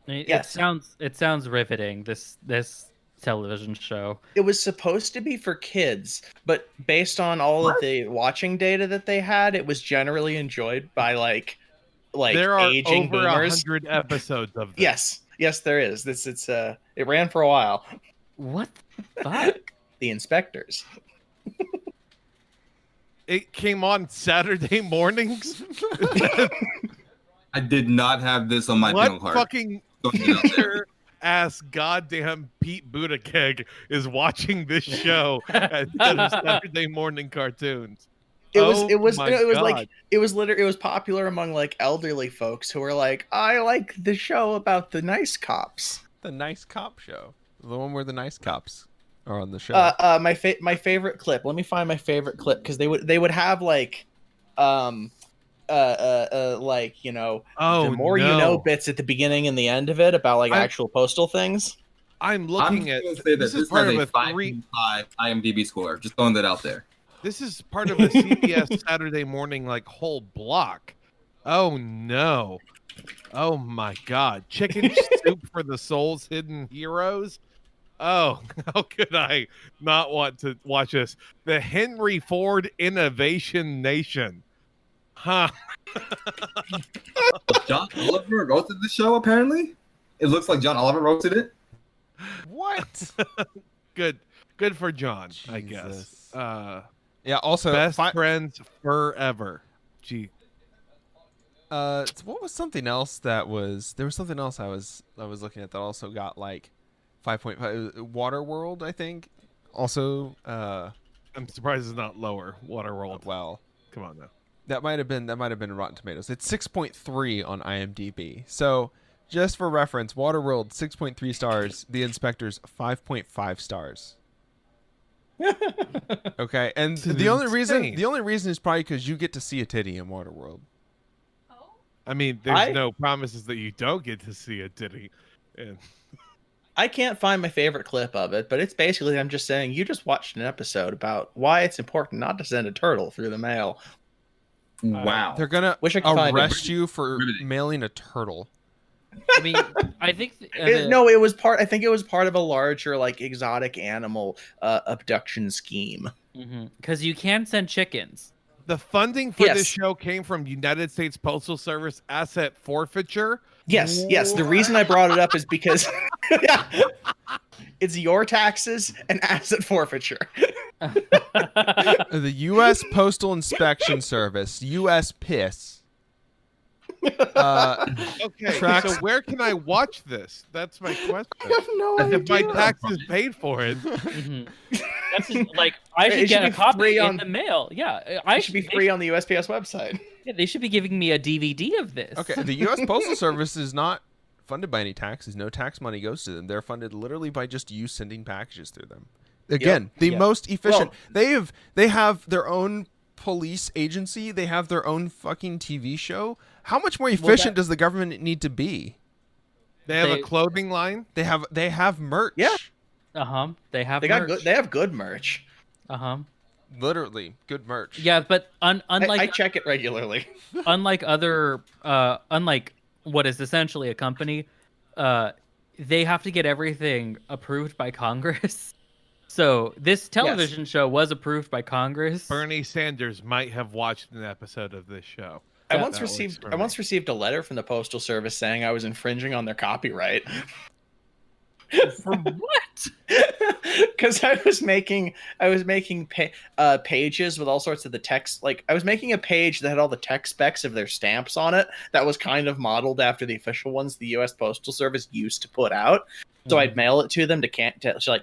It sounds riveting, this television show. It was supposed to be for kids, but based on all of the watching data that they had, it was generally enjoyed by like there are aging over boomers. 100 episodes of this. Yes, there is. It ran for a while. What the fuck? The Inspectors. It came on Saturday mornings. I did not have this on my what card. Fucking ass goddamn Pete Buttigieg is watching this show instead of Saturday morning cartoons. It was popular among like elderly folks who were like, I like the show about the nice cops. The Nice Cop show. The one where the nice cops or on the show? My favorite clip. Let me find my favorite clip because they would have like, like, you know, the more you know bits at the beginning and the end of it about like actual postal things. I'm looking at say that this has a 5.5 IMDb score. Just throwing that out there. This is part of a CBS Saturday morning like whole block. Oh no. Oh my God. Chicken soup for the soul's hidden heroes. Oh, how could I not want to watch this? The Henry Ford Innovation Nation. Huh. John Oliver roasted the show, apparently. It looks like John Oliver roasted it. What? Good for John, Jesus. I guess. Yeah, also best friends forever. Gee. What was something else there was something else I was looking at that also got like 5.5. Waterworld, I think. Also, I'm surprised it's not lower. Waterworld. Well, come on now. That might have been Rotten Tomatoes. It's 6.3 on IMDb. So, just for reference, Waterworld 6.3 stars, The Inspectors 5.5 stars. Okay, and the only reason is probably because you get to see a titty in Waterworld. I mean, there's no promises that you don't get to see a titty. And I can't find my favorite clip of it, but it's basically I'm just saying you just watched an episode about why it's important not to send a turtle through the mail. Wow. They're gonna arrest you for mailing a turtle. I mean, I think it was part. I think it was part of a larger, like, exotic animal abduction scheme. Because you can send chickens. The funding for this show came from United States Postal Service asset forfeiture. Yes, yes. The reason I brought it up is because it's your taxes and asset forfeiture. The U.S. Postal Inspection Service, U.S. PIS. Okay, so where can I watch this? That's my question. I have no idea. If my taxes paid for it. That's just, like, I should get a copy in the mail. Yeah, I should be free on the USPS website. Yeah, they should be giving me a DVD of this. Okay, the U.S. Postal Service is not funded by any taxes. No tax money goes to them. They're funded literally by just you sending packages through them. Again, the most efficient. Well, they have their own police agency. They have their own fucking TV show. How much more efficient does the government need to be? They have a clothing line. They have merch. Yeah. They have good merch. Literally good merch. Yeah, but unlike I check it regularly. Unlike what is essentially a company, they have to get everything approved by Congress. So this television show was approved by Congress. Bernie Sanders might have watched an episode of this show. I once received a letter from the Postal Service saying I was infringing on their copyright. For what? Because I was making pages with all sorts of the text. Like, I was making a page that had all the tech specs of their stamps on it. That was kind of modeled after the official ones the U.S. Postal Service used to put out. So I'd mail it to them to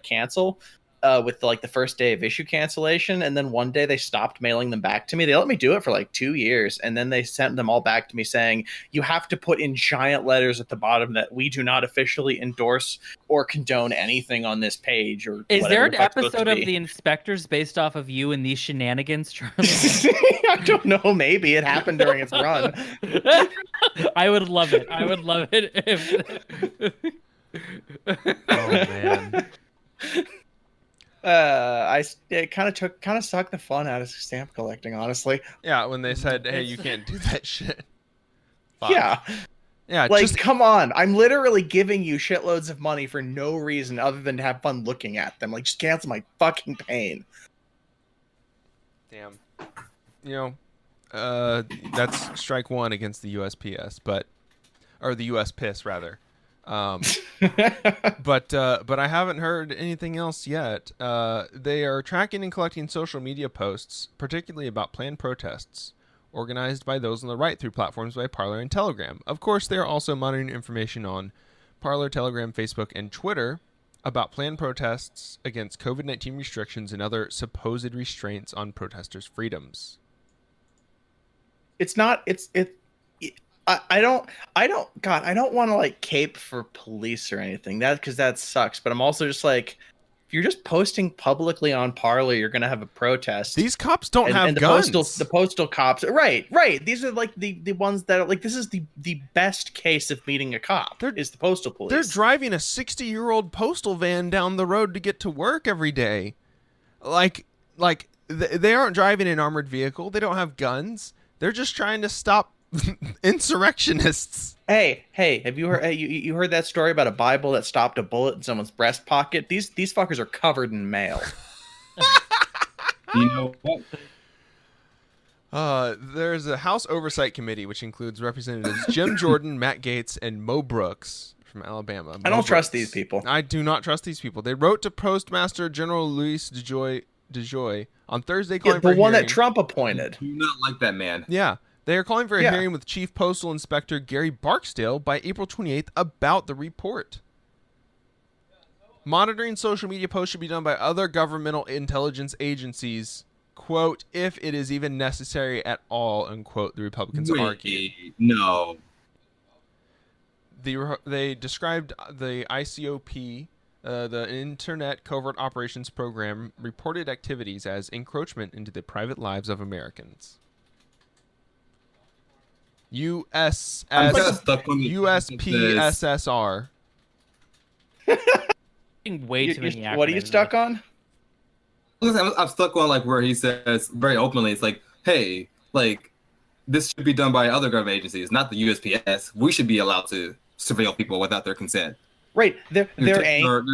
cancel. With the first day of issue cancellation, and then one day they stopped mailing them back to me. They let me do it for like 2 years, and then they sent them all back to me saying, you have to put in giant letters at the bottom that we do not officially endorse or condone anything on this page. Or is there an episode of The Inspectors based off of you and these shenanigans, Charlie? I don't know. Maybe it happened during its run. I would love it. I would love it if. Oh man. It kind of sucked the fun out of stamp collecting, honestly. Yeah, when they said, "Hey, you can't do that shit." Fuck. Yeah. Like, come on! I'm literally giving you shitloads of money for no reason other than to have fun looking at them. Like, just cancel my fucking pain. Damn. You know, that's strike one against the USPS, or the US PIS rather. But I haven't heard anything else yet. They are tracking and collecting social media posts, particularly about planned protests, organized by those on the right through platforms like Parler and Telegram. Of course, they are also monitoring information on Parler, Telegram, Facebook, and Twitter about planned protests against COVID-19 restrictions and other supposed restraints on protesters' freedoms. I don't want to like cape for police or anything, because that sucks. But I'm also just like, if you're just posting publicly on Parler, you're going to have a protest. These cops don't have the guns. The postal cops, right. These are like the ones that are like, this is the best case of meeting a cop. Is the postal police. They're driving a 60-year-old postal van down the road to get to work every day. Like they aren't driving an armored vehicle. They don't have guns. They're just trying to stop insurrectionists. Hey, have you heard you heard that story about a Bible that stopped a bullet in someone's breast pocket? These fuckers are covered in mail. You know what? There's a House Oversight Committee which includes Representatives Jim Jordan, Matt Gaetz, and Mo Brooks from Alabama. I don't trust these people. I do not trust these people. They wrote to Postmaster General Luis DeJoy on Thursday calling for a one hearing. that Trump appointed. Do not like that man. Yeah. They are calling for a hearing with Chief Postal Inspector Gary Barksdale by April 28th about the report. Monitoring social media posts should be done by other governmental intelligence agencies, quote, if it is even necessary at all, unquote, the Republicans argue. No. They described the ICOP, the Internet Covert Operations Program, reported activities as encroachment into the private lives of Americans. USPSSR. Way too many acronyms. What are you stuck on? I'm stuck on like where he says very openly, it's like, hey, like this should be done by other government agencies, not the USPS. We should be allowed to surveil people without their consent. Right. They're taking our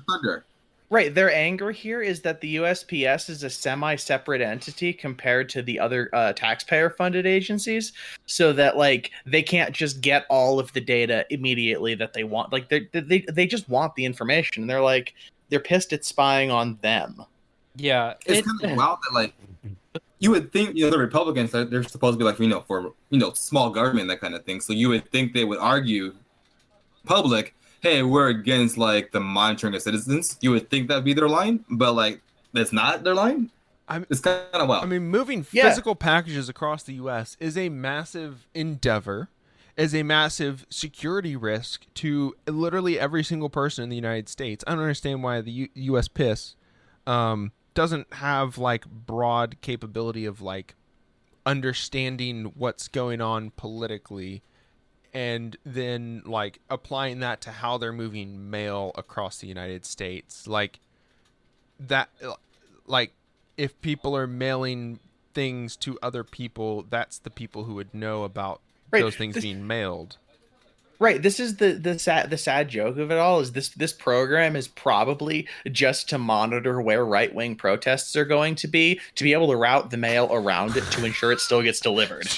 thunder. Right. Their anger here is that the USPS is a semi-separate entity compared to the other taxpayer-funded agencies, so that like they can't just get all of the data immediately that they want. Like they just want the information. They're like they're pissed at spying on them. Yeah, it's kind of wild that like you would think the Republicans they're supposed to be like for small government, that kind of thing. So you would think they would argue public, hey, we're against like the monitoring of citizens. You would think that'd be their line, but like that's not their line. It's kind of wild. I mean, moving physical packages across the U.S. is a massive endeavor, is a massive security risk to literally every single person in the United States. I don't understand why the U.S. PIS doesn't have like broad capability of like understanding what's going on politically, and then like applying that to how they're moving mail across the United States. Like that, like if people are mailing things to other people, that's the people who would know about those things being mailed. Right. This is the sad joke of it all is this program is probably just to monitor where right-wing protests are going to be able to route the mail around it to ensure it still gets delivered.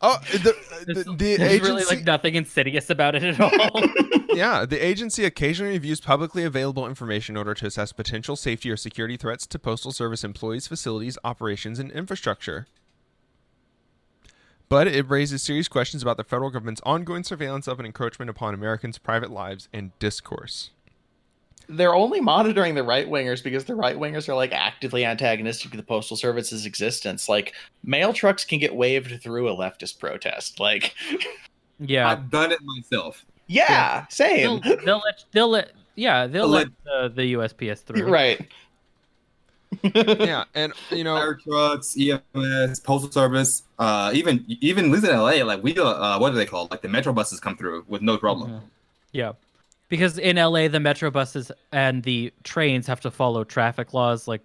Oh, the there's really like nothing insidious about it at all. Yeah, the agency occasionally reviews publicly available information in order to assess potential safety or security threats to Postal Service employees, facilities, operations, and infrastructure. But it raises serious questions about the federal government's ongoing surveillance of and encroachment upon Americans' private lives and discourse. They're only monitoring the right-wingers because the right-wingers are like actively antagonistic to the Postal Service's existence. Like mail trucks can get waved through a leftist protest. Like, yeah, I've done it myself. Yeah, same. They'll let the USPS through. Right. Yeah, and fire trucks, EMS, Postal Service, even lives in LA. Like we do, what do they call it? Like the metro buses come through with no problem. Mm-hmm. Yeah. Because in LA, the metro buses and the trains have to follow traffic laws. Like,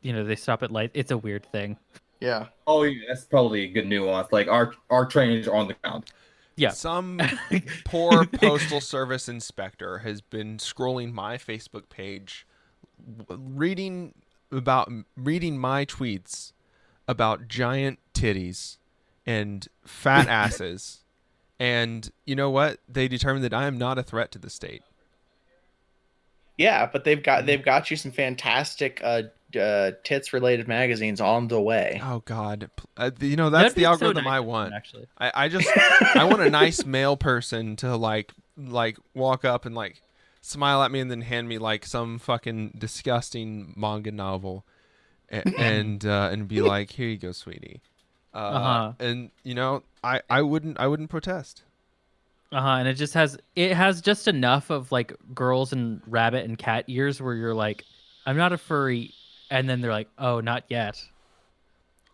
they stop at lights. It's a weird thing. Yeah. Oh, yeah, that's probably a good nuance. Like, our trains are on the ground. Yeah. Some poor Postal Service inspector has been scrolling my Facebook page, reading my tweets about giant titties and fat asses. And you know what? They determined that I am not a threat to the state. Yeah, but they've got you some fantastic tits related magazines on the way. Oh God, that's the algorithm I want. Actually, I want a nice male person to like walk up and like smile at me and then hand me like some fucking disgusting manga novel, and be like, here you go, sweetie. And I wouldn't protest. And it has just enough of like girls and rabbit and cat ears where you're like, I'm not a furry, and then they're like, oh, not yet.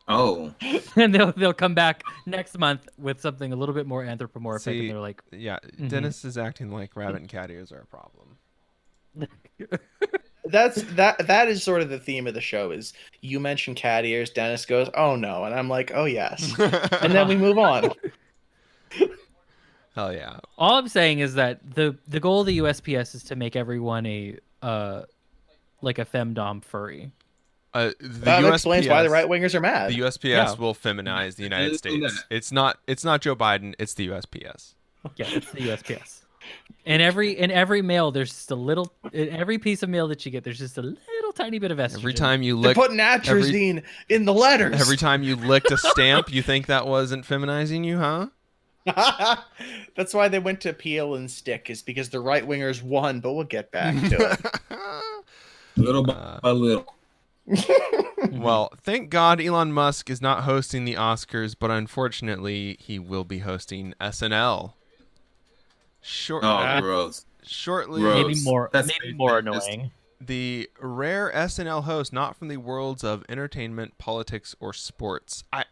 Oh. And they'll come back next month with something a little bit more anthropomorphic, and they're like, yeah, Dennis is acting like rabbit and cat ears are a problem. That is sort of the theme of the show. Is you mention cat ears, Dennis goes, "Oh no," and I'm like, "Oh yes," and then we move on. Hell yeah! All I'm saying is that the goal of the USPS is to make everyone like a femdom furry. That USPS, explains why the right wingers are mad. The USPS will feminize the United States. It's not Joe Biden. It's the USPS. Yeah, it's the USPS. In every mail, there's just a little. In every piece of mail that you get, there's just a little tiny bit of estrogen. Every time you lick, putting atrazine in the letters. Every time you licked a stamp, you think that wasn't feminizing you, huh? That's why they went to peel and stick, is because the right wingers won. But we'll get back to it. Little by little. Well, thank God Elon Musk is not hosting the Oscars, but unfortunately, he will be hosting SNL. Gross. Shortly, gross. Maybe more annoying. The rare SNL host, not from the worlds of entertainment, politics, or sports. I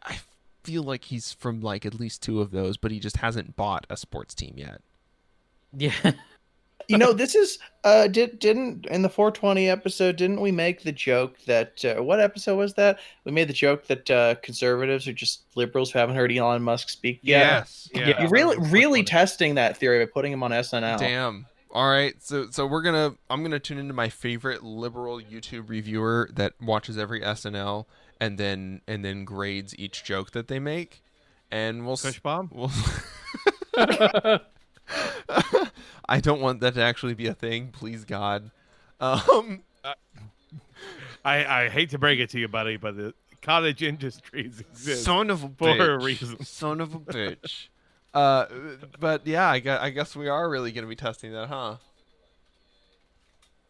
feel like he's from like at least two of those, but he just hasn't bought a sports team yet. Yeah. This is didn't in the 420 episode, didn't we make the joke that what episode was that? We made the joke that conservatives are just liberals who haven't heard Elon Musk speak yet. Yes. Yeah. You're really testing that theory by putting him on SNL. Damn. All right. So I'm gonna tune into my favorite liberal YouTube reviewer that watches every SNL and then grades each joke that they make, and we'll Kush bomb. I don't want that to actually be a thing, please God. I hate to break it to you, buddy, but the cottage industries exist for a reason. Son of a bitch. But yeah, I guess we are really going to be testing that, huh?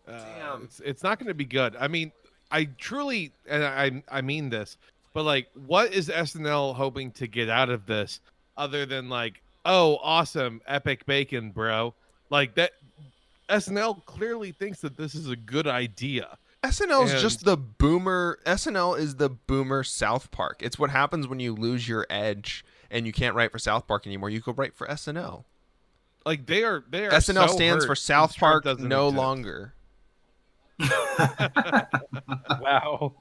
Damn. It's not going to be good. I mean, I truly, and I mean this, but like, what is SNL hoping to get out of this other than like, oh, awesome, epic bacon, bro? Like that, SNL clearly thinks that this is a good idea. SNL is just the boomer. SNL is the boomer South Park. It's what happens when you lose your edge and you can't write for South Park anymore. You go write for SNL. Like they are. SNL so stands for South Park no longer. Wow,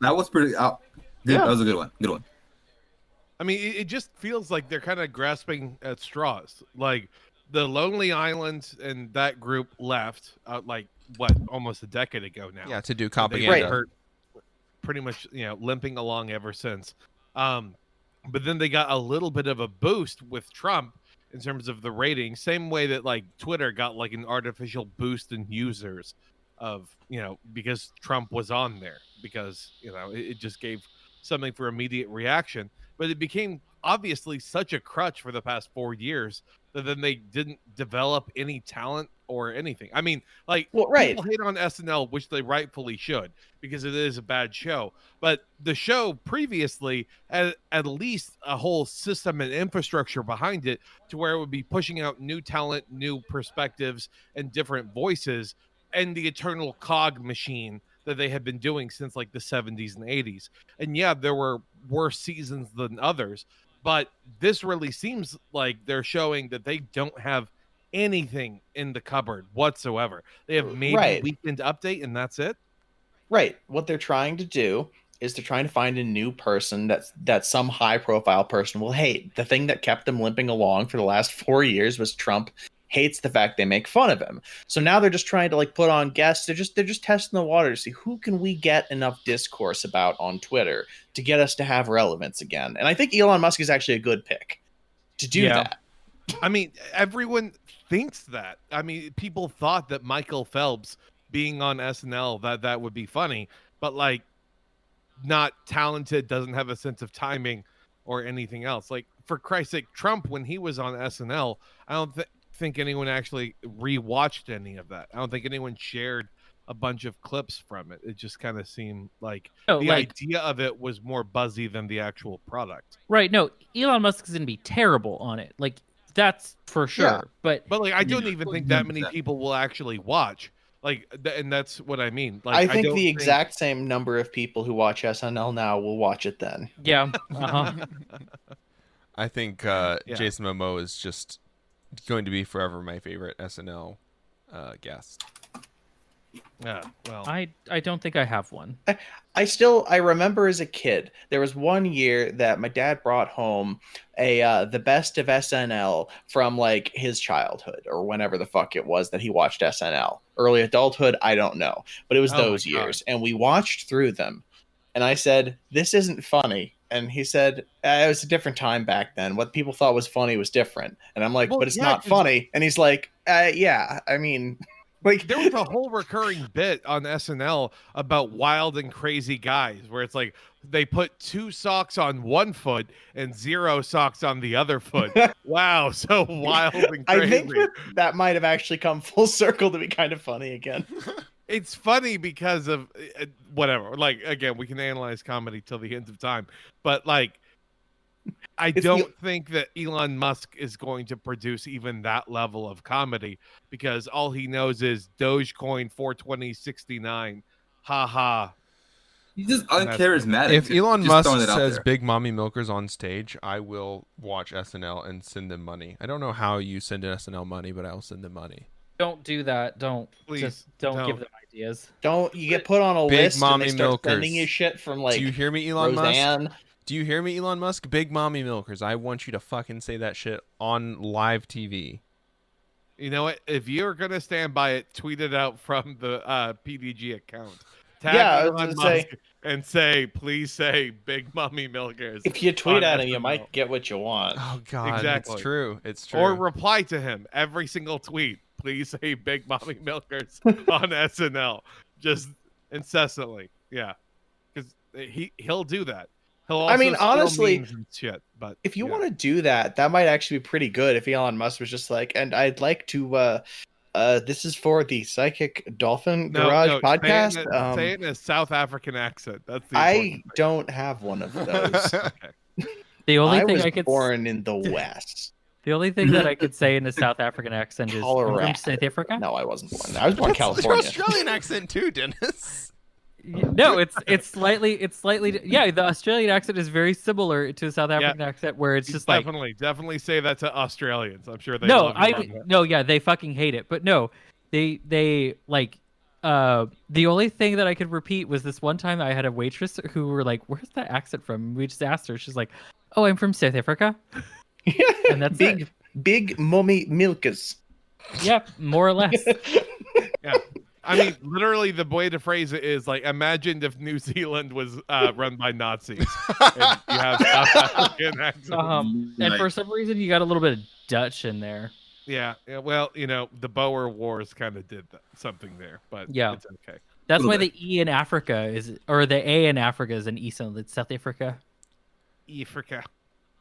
that was pretty. That was a good one. Good one. I mean, it just feels like they're kind of grasping at straws. Like the Lonely Island and that group left, like almost a decade ago now. Yeah, to do propaganda. Right. Pretty much, limping along ever since. But then they got a little bit of a boost with Trump in terms of the ratings. Same way that like Twitter got like an artificial boost in users of because Trump was on there, because it just gave something for immediate reaction. But it became obviously such a crutch for the past 4 years that then they didn't develop any talent or anything. I mean, like, people hate on SNL, which they rightfully should, because it is a bad show. But the show previously had at least a whole system and infrastructure behind it to where it would be pushing out new talent, new perspectives, and different voices, and the eternal cog machine that they had been doing since like the 70s and 80s. And yeah, there were worse seasons than others, but this really seems like they're showing that they don't have anything in the cupboard whatsoever. They have maybe a weekend update, and that's it. Right. What they're trying to do is they're trying to find a new person that some high profile person will hate. The thing that kept them limping along for the last 4 years was Trump hates the fact they make fun of him. So now they're just trying to like put on guests. They're just testing the water to see who can we get enough discourse about on Twitter to get us to have relevance again. And I think Elon Musk is actually a good pick to do that. I mean, everyone thinks that. I mean, people thought that Michael Phelps being on SNL, that would be funny, but like not talented, doesn't have a sense of timing or anything else. Like, for Christ's sake, Trump, when he was on SNL, I don't think anyone actually rewatched any of that. I don't think anyone shared a bunch of clips from it. It just kind of seemed like the idea of it was more buzzy than the actual product. Right. No, Elon Musk is going to be terrible on it. Like, That's for sure. Yeah. But like, I don't even think that many people will actually watch. Like, and that's what I mean. Like, I think don't the exact same number of people who watch SNL now will watch it then. yeah, I think Jason Momoa is just going to be forever my favorite SNL guest. Yeah, well, I don't think I have one. I remember as a kid, there was one year that my dad brought home the best of SNL from like his childhood or whenever the fuck it was that he watched SNL. Early adulthood, I don't know, but it was those years, and we watched through them. And I said, "This isn't funny." And he said, "It was a different time back then. What people thought was funny was different." And I'm like, "But it's not funny." And he's like, "Yeah, I mean." Like, there was a whole recurring bit on SNL about wild and crazy guys where it's like they put 2 socks on one foot and 0 socks on the other foot. Wow, so wild and crazy. I think that might have actually come full circle to be kind of funny again. It's funny because of whatever. Like, again, we can analyze comedy till the end of time, but like, I don't think that Elon Musk is going to produce even that level of comedy because all he knows is Dogecoin 420.69. Ha ha. He's just uncharismatic. If Elon Musk says Big Mommy Milkers on stage, I will watch SNL and send them money. I don't know how you send SNL money, but I'll send them money. Don't do that. Please, just don't give them ideas. Don't you get put on a Big list Mommy and they start Milkers. sending you shit from like Do you hear me, Elon Roseanne? Musk? Do you hear me, Elon Musk? Big Mommy Milkers. I want you to fucking say that shit on live TV. You know what? If you're going to stand by it, tweet it out from the PDG account. Tag Elon Musk and say, please say Big Mommy Milkers. If you tweet at him, you might get what you want. Oh, God. Exactly. It's true. It's true. Or reply to him every single tweet. Please say Big Mommy Milkers on SNL. Just incessantly. Yeah. Because he'll do that. I mean, honestly, shit, but if you want to do that, that might actually be pretty good if Elon Musk was just like, and I'd like to, this is for the Psychic Dolphin Garage podcast. Say it in a South African accent. That's the I don't have one of those. Okay. The only I thing was I could born in the West. The only thing that I could say in a South African accent is from South Africa. No, I wasn't born there. I was born in California. It's your Australian accent too, Dennis. No, it's slightly yeah. The Australian accent is very similar to the South African accent, where it's just definitely say that to Australians. I'm sure they they fucking hate it. But no, they like the only thing that I could repeat was this one time I had a waitress who were like, "Where's that accent from?" And we just asked her. She's like, "Oh, I'm from South Africa," and that's big mommy milkers. Yep, more or less. Yeah. I mean, literally, the way to phrase it is like, imagine if New Zealand was run by Nazis. And you have South African accent. And for some reason, you got a little bit of Dutch in there. Yeah. Well, the Boer Wars kind of did something there, but it's okay. That's why the E in Africa or the A in Africa is in Eastern. It's South Africa. Africa.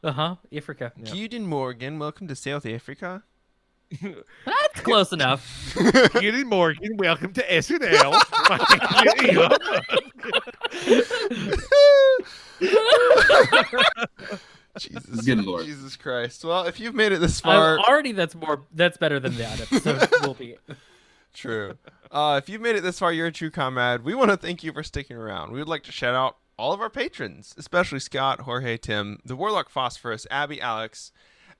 Africa. Guten Morgen, welcome to South Africa. That's close enough. Guten Morgen, welcome to SNL. Jesus Christ. Well, if you've made it this far, that's better than that episode will be. True. If you've made it this far, you're a true comrade. We want to thank you for sticking around. We would like to shout out all of our patrons, especially Scott, Jorge, Tim, the Warlock Phosphorus, Abby, Alex,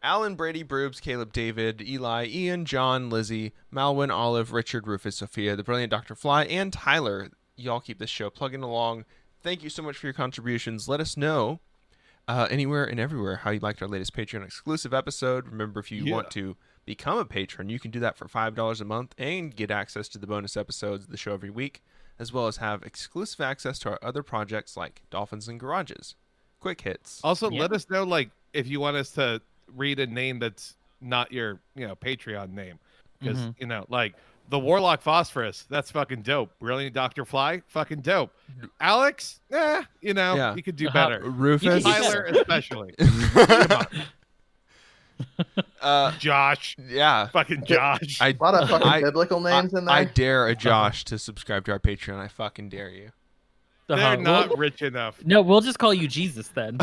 Alan, Brady, Broobs, Caleb, David, Eli, Ian, John, Lizzie, Malwin, Olive, Richard, Rufus, Sophia, the Brilliant Dr. Fly, and Tyler. Y'all keep this show plugging along. Thank you so much for your contributions. Let us know anywhere and everywhere how you liked our latest Patreon exclusive episode. Remember, if you want to become a patron, you can do that for $5 a month and get access to the bonus episodes of the show every week, as well as have exclusive access to our other projects like Dolphins and Garages. Quick hits. Also, let us know if you want us to read a name that's not your Patreon name, because the Warlock Phosphorus, that's fucking dope. Brilliant Dr. Fly, fucking dope. Alex, you could do better. Rufus, Tyler especially. Come on. Josh, fucking Josh. A lot of fucking biblical names in there. I dare a Josh to subscribe to our Patreon. I fucking dare you. They're not rich enough. No, we'll just call you Jesus then.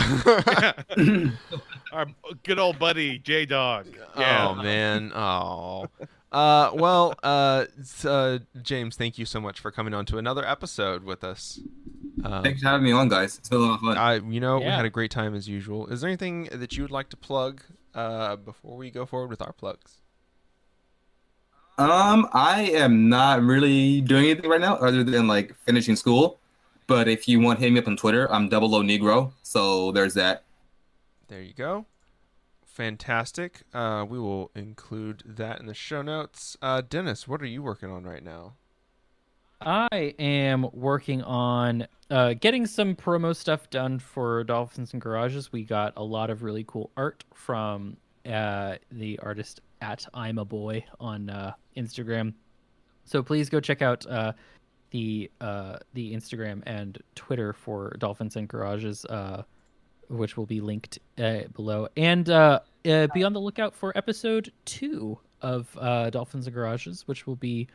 Our good old buddy J Dog. Yeah. Oh man. Oh. James, thank you so much for coming on to another episode with us. Thanks for having me on, guys. It's been a lot of fun. We had a great time as usual. Is there anything that you would like to plug before we go forward with our plugs? I am not really doing anything right now other than like finishing school. But if you want to hit me up on Twitter, I'm Double O Negro. So there's that. There you go. Fantastic. We will include that in the show notes. Dennis, what are you working on right now? I am working on getting some promo stuff done for Dolphins and Garages. We got a lot of really cool art from the artist at I'm a Boy on Instagram. So please go check out the Instagram and Twitter for Dolphins and Garages, which will be linked below. And be on the lookout for episode 2 of Dolphins and Garages, which will be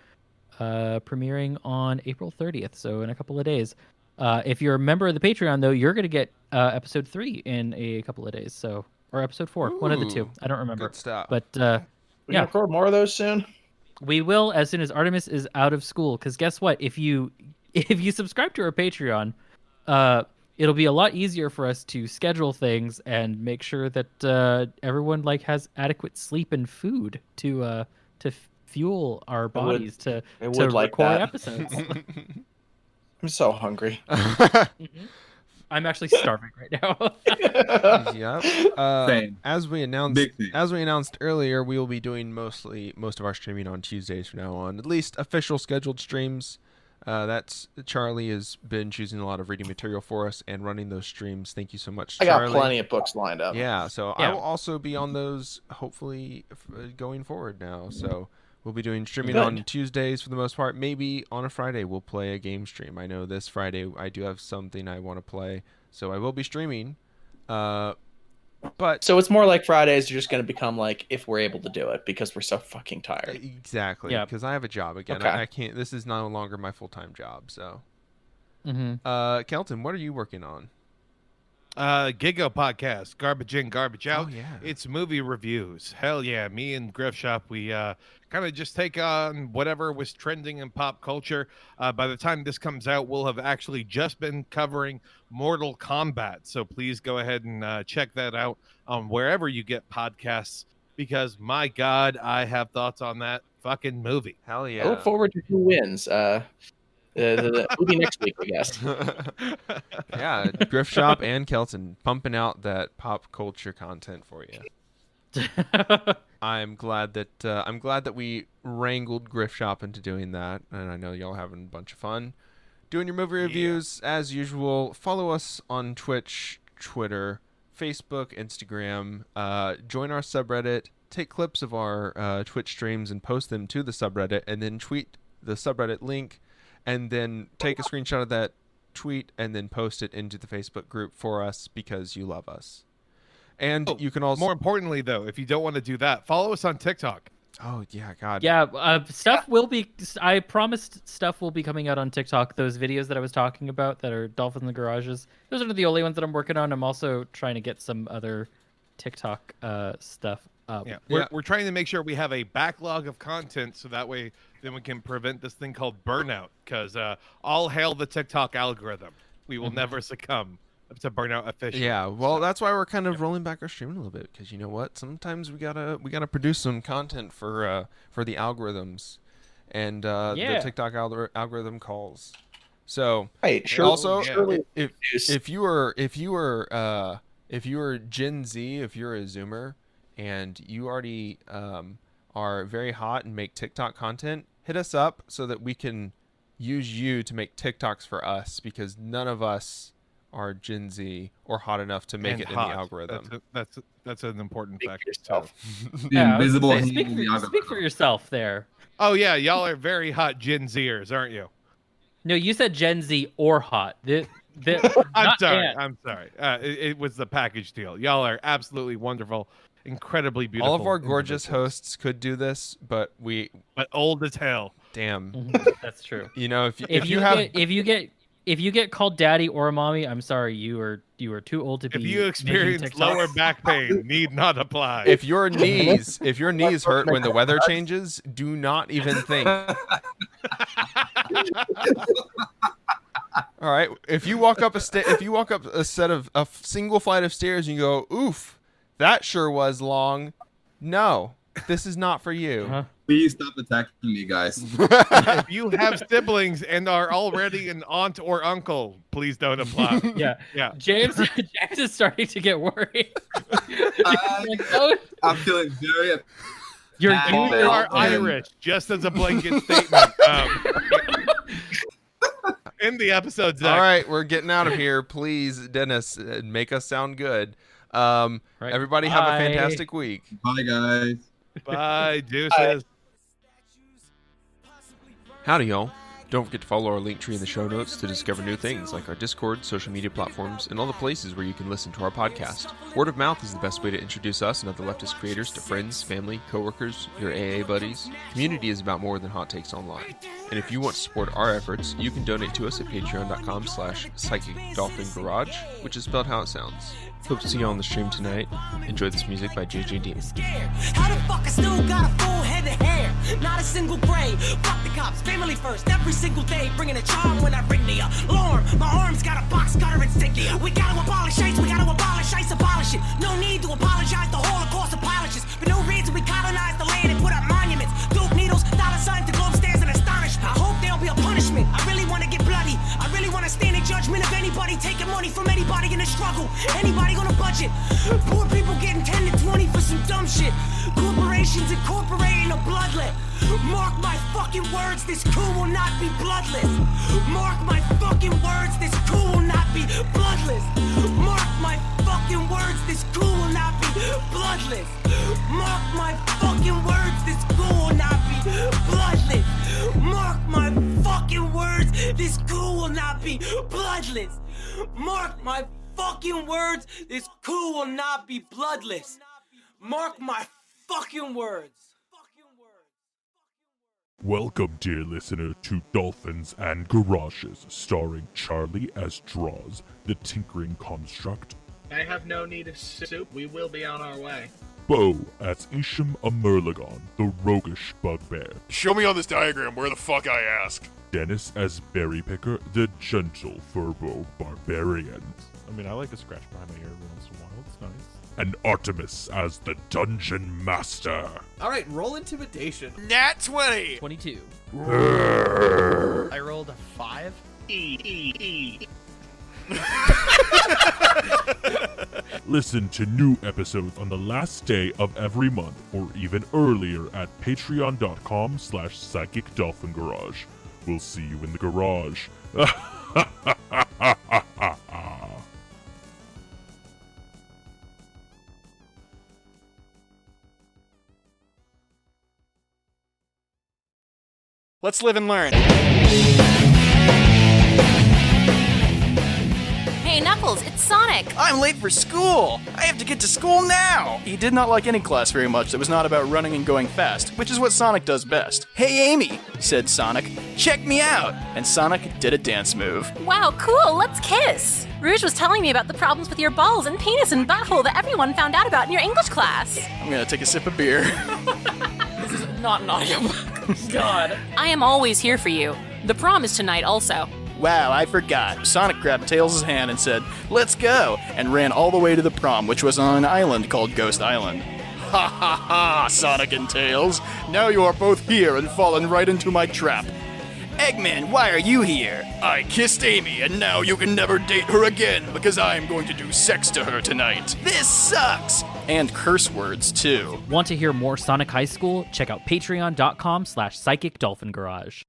premiering on April 30th, so in a couple of days. If you're a member of the Patreon, though, you're going to get episode 3 in a couple of days, so or episode 4, one of the two. I don't remember. Good stuff. But we can record more of those soon. We will as soon as Artemis is out of school. Because guess what? If you subscribe to our Patreon, it'll be a lot easier for us to schedule things and make sure that everyone has adequate sleep and food to fuel our bodies to record episodes. I'm so hungry. I'm actually starving right now. Yep. As we announced earlier, we will be doing most of our streaming on Tuesdays from now on. At least official scheduled streams. That's Charlie has been choosing a lot of reading material for us and running those streams. Thank you so much, Charlie. I got plenty of books lined up. Yeah, so I will also be on those hopefully going forward now. So we'll be doing streaming on Tuesdays for the most part. Maybe on a Friday we'll play a game stream. I know this Friday I do have something I want to play, so I will be streaming. But so it's more like Fridays are just going to become if we're able to do it because we're so fucking tired. Exactly. Yeah. Because I have a job again. Okay. I can't. This is no longer my full-time job. So, Kelton, what are you working on? Gigo podcast, Garbage In, Garbage Out. Oh, yeah. It's movie reviews. Hell yeah. Me and Griff Shop, we kind of just take on whatever was trending in pop culture. By the time this comes out, we'll have actually just been covering Mortal Kombat. So please go ahead and check that out on wherever you get podcasts, because my God, I have thoughts on that fucking movie. Hell yeah. I look forward to who wins. The movie next week, I guess. Yeah, Griff Shop and Kelton pumping out that pop culture content for you. I'm glad that we wrangled Griff Shop into doing that, and I know y'all having a bunch of fun doing your movie reviews as usual. Follow us on Twitch, Twitter, Facebook, Instagram. Join our subreddit. Take clips of our Twitch streams and post them to the subreddit, and then tweet the subreddit link. And then take a screenshot of that tweet and then post it into the Facebook group for us because you love us. And you can also... More importantly, though, if you don't want to do that, follow us on TikTok. Oh, yeah, God. Yeah, stuff will be... I promised stuff will be coming out on TikTok. Those videos that I was talking about that are Dolphins in the Garages, those are the only ones that I'm working on. I'm also trying to get some other TikTok stuff up. Yeah, we're trying to make sure we have a backlog of content so that way then we can prevent this thing called burnout, because all hail the TikTok algorithm. We will never succumb to burnout officially. Yeah, well, that's why we're kind of rolling back our streaming a little bit, because you know what? Sometimes we gotta produce some content for the algorithms, and the TikTok algorithm calls. So if you were Gen Z, if you're a Zoomer, and you already are very hot and make TikTok content, hit us up so that we can use you to make TikToks for us, because none of us are Gen Z or hot enough to make it in the algorithm. That's an important factor. Invisible. Speak for yourself there. Oh yeah, y'all are very hot Gen Zers, aren't you? No, you said Gen Z or hot. I'm sorry. It was the package deal. Y'all are absolutely wonderful. Incredibly beautiful. All of our gorgeous hosts could do this, but old as hell. Damn. That's true. You know, if If you get called daddy or mommy, I'm sorry, you are too old to be. If you experience lower back pain, need not apply. If your knees hurt when the weather changes, do not even think. All right. If you walk up a set of a single flight of stairs and you go, oof, that sure was long. No, this is not for you. Uh-huh. Please stop attacking me, guys. If you have siblings and are already an aunt or uncle, please don't apply. Yeah. James is starting to get worried. I'm feeling very. You are Irish, just as a blanket statement. In the episode, Zach. All right, we're getting out of here. Please, Dennis, make us sound good. Everybody have a fantastic week. Bye, guys. Bye, deuces. Howdy, y'all. Don't forget to follow our link tree in the show notes to discover new things like our Discord, social media platforms, and all the places where you can listen to our podcast. Word of mouth is the best way to introduce us and other leftist creators to friends, family, coworkers, your AA buddies. Community is about more than hot takes online. And if you want to support our efforts, you can donate to us at patreon.com/psychicdolphingarage, which is spelled how it sounds. Hope to see you on the stream tonight. Enjoy this music by JJD. How the fuck I still got a full head of hair? Not a single gray. Fuck the cops, family first, every single day. Bringing a charm when I ring the alarm. My arms got a box cutter insignia. We gotta abolish ICE, we gotta abolish ICE, abolish it. No need to apologize, the Holocaust apologists. For no reason we colonize the land and put up monuments. Dope needles, dollar signs, the globe stands in astonishment. I hope there'll be a punishment. I really wanna get bloody. I really wanna stand in judgment of anybody taking money from anybody in the struggle. Anybody on a budget. Poor people getting 10 to 20 for some dumb shit. Corporations incorporating a bloodlet. Mark my fucking words, this coup will not be bloodless. Mark my fucking words, this coup will not be bloodless. Mark my fucking words, this coup will not be bloodless. Mark my fucking words, this coup will not be bloodless. Mark my fucking words, this coup will not be bloodless. Mark my fucking words, this coup will not be bloodless. Mark my fucking words. Welcome, dear listener, to Dolphins and Garages, starring Charlie as Draws, the Tinkering Construct. I have no need of soup. We will be on our way. Bo as Isham Amerlagon, the Roguish Bugbear. Show me on this diagram where the fuck I ask. Dennis as Berrypicker, the Gentle Furbo Barbarian. I mean, I like a scratch behind my ear every once in a while. It's nice. And Artemis as the Dungeon Master. All right, roll intimidation. Nat 20. 22. I rolled a 5. Listen to new episodes on the last day of every month or even earlier at patreon.com/psychicdolphingarage. We'll see you in the garage. Let's live and learn. Hey, Knuckles, it's Sonic. I'm late for school. I have to get to school now. He did not like any class very much that was not about running and going fast, which is what Sonic does best. Hey, Amy, said Sonic, check me out. And Sonic did a dance move. Wow, cool, let's kiss. Rouge was telling me about the problems with your balls and penis and butthole that everyone found out about in your English class. I'm gonna take a sip of beer. This is not an audiobook. God. I am always here for you. The prom is tonight also. Wow, I forgot. Sonic grabbed Tails' hand and said, let's go, and ran all the way to the prom, which was on an island called Ghost Island. Ha ha ha, Sonic and Tails. Now you are both here and fallen right into my trap. Eggman, why are you here? I kissed Amy, and now you can never date her again because I'm going to do sex to her tonight. This sucks! And curse words, too. Want to hear more Sonic High School? Check out patreon.com/psychicdolphingarage.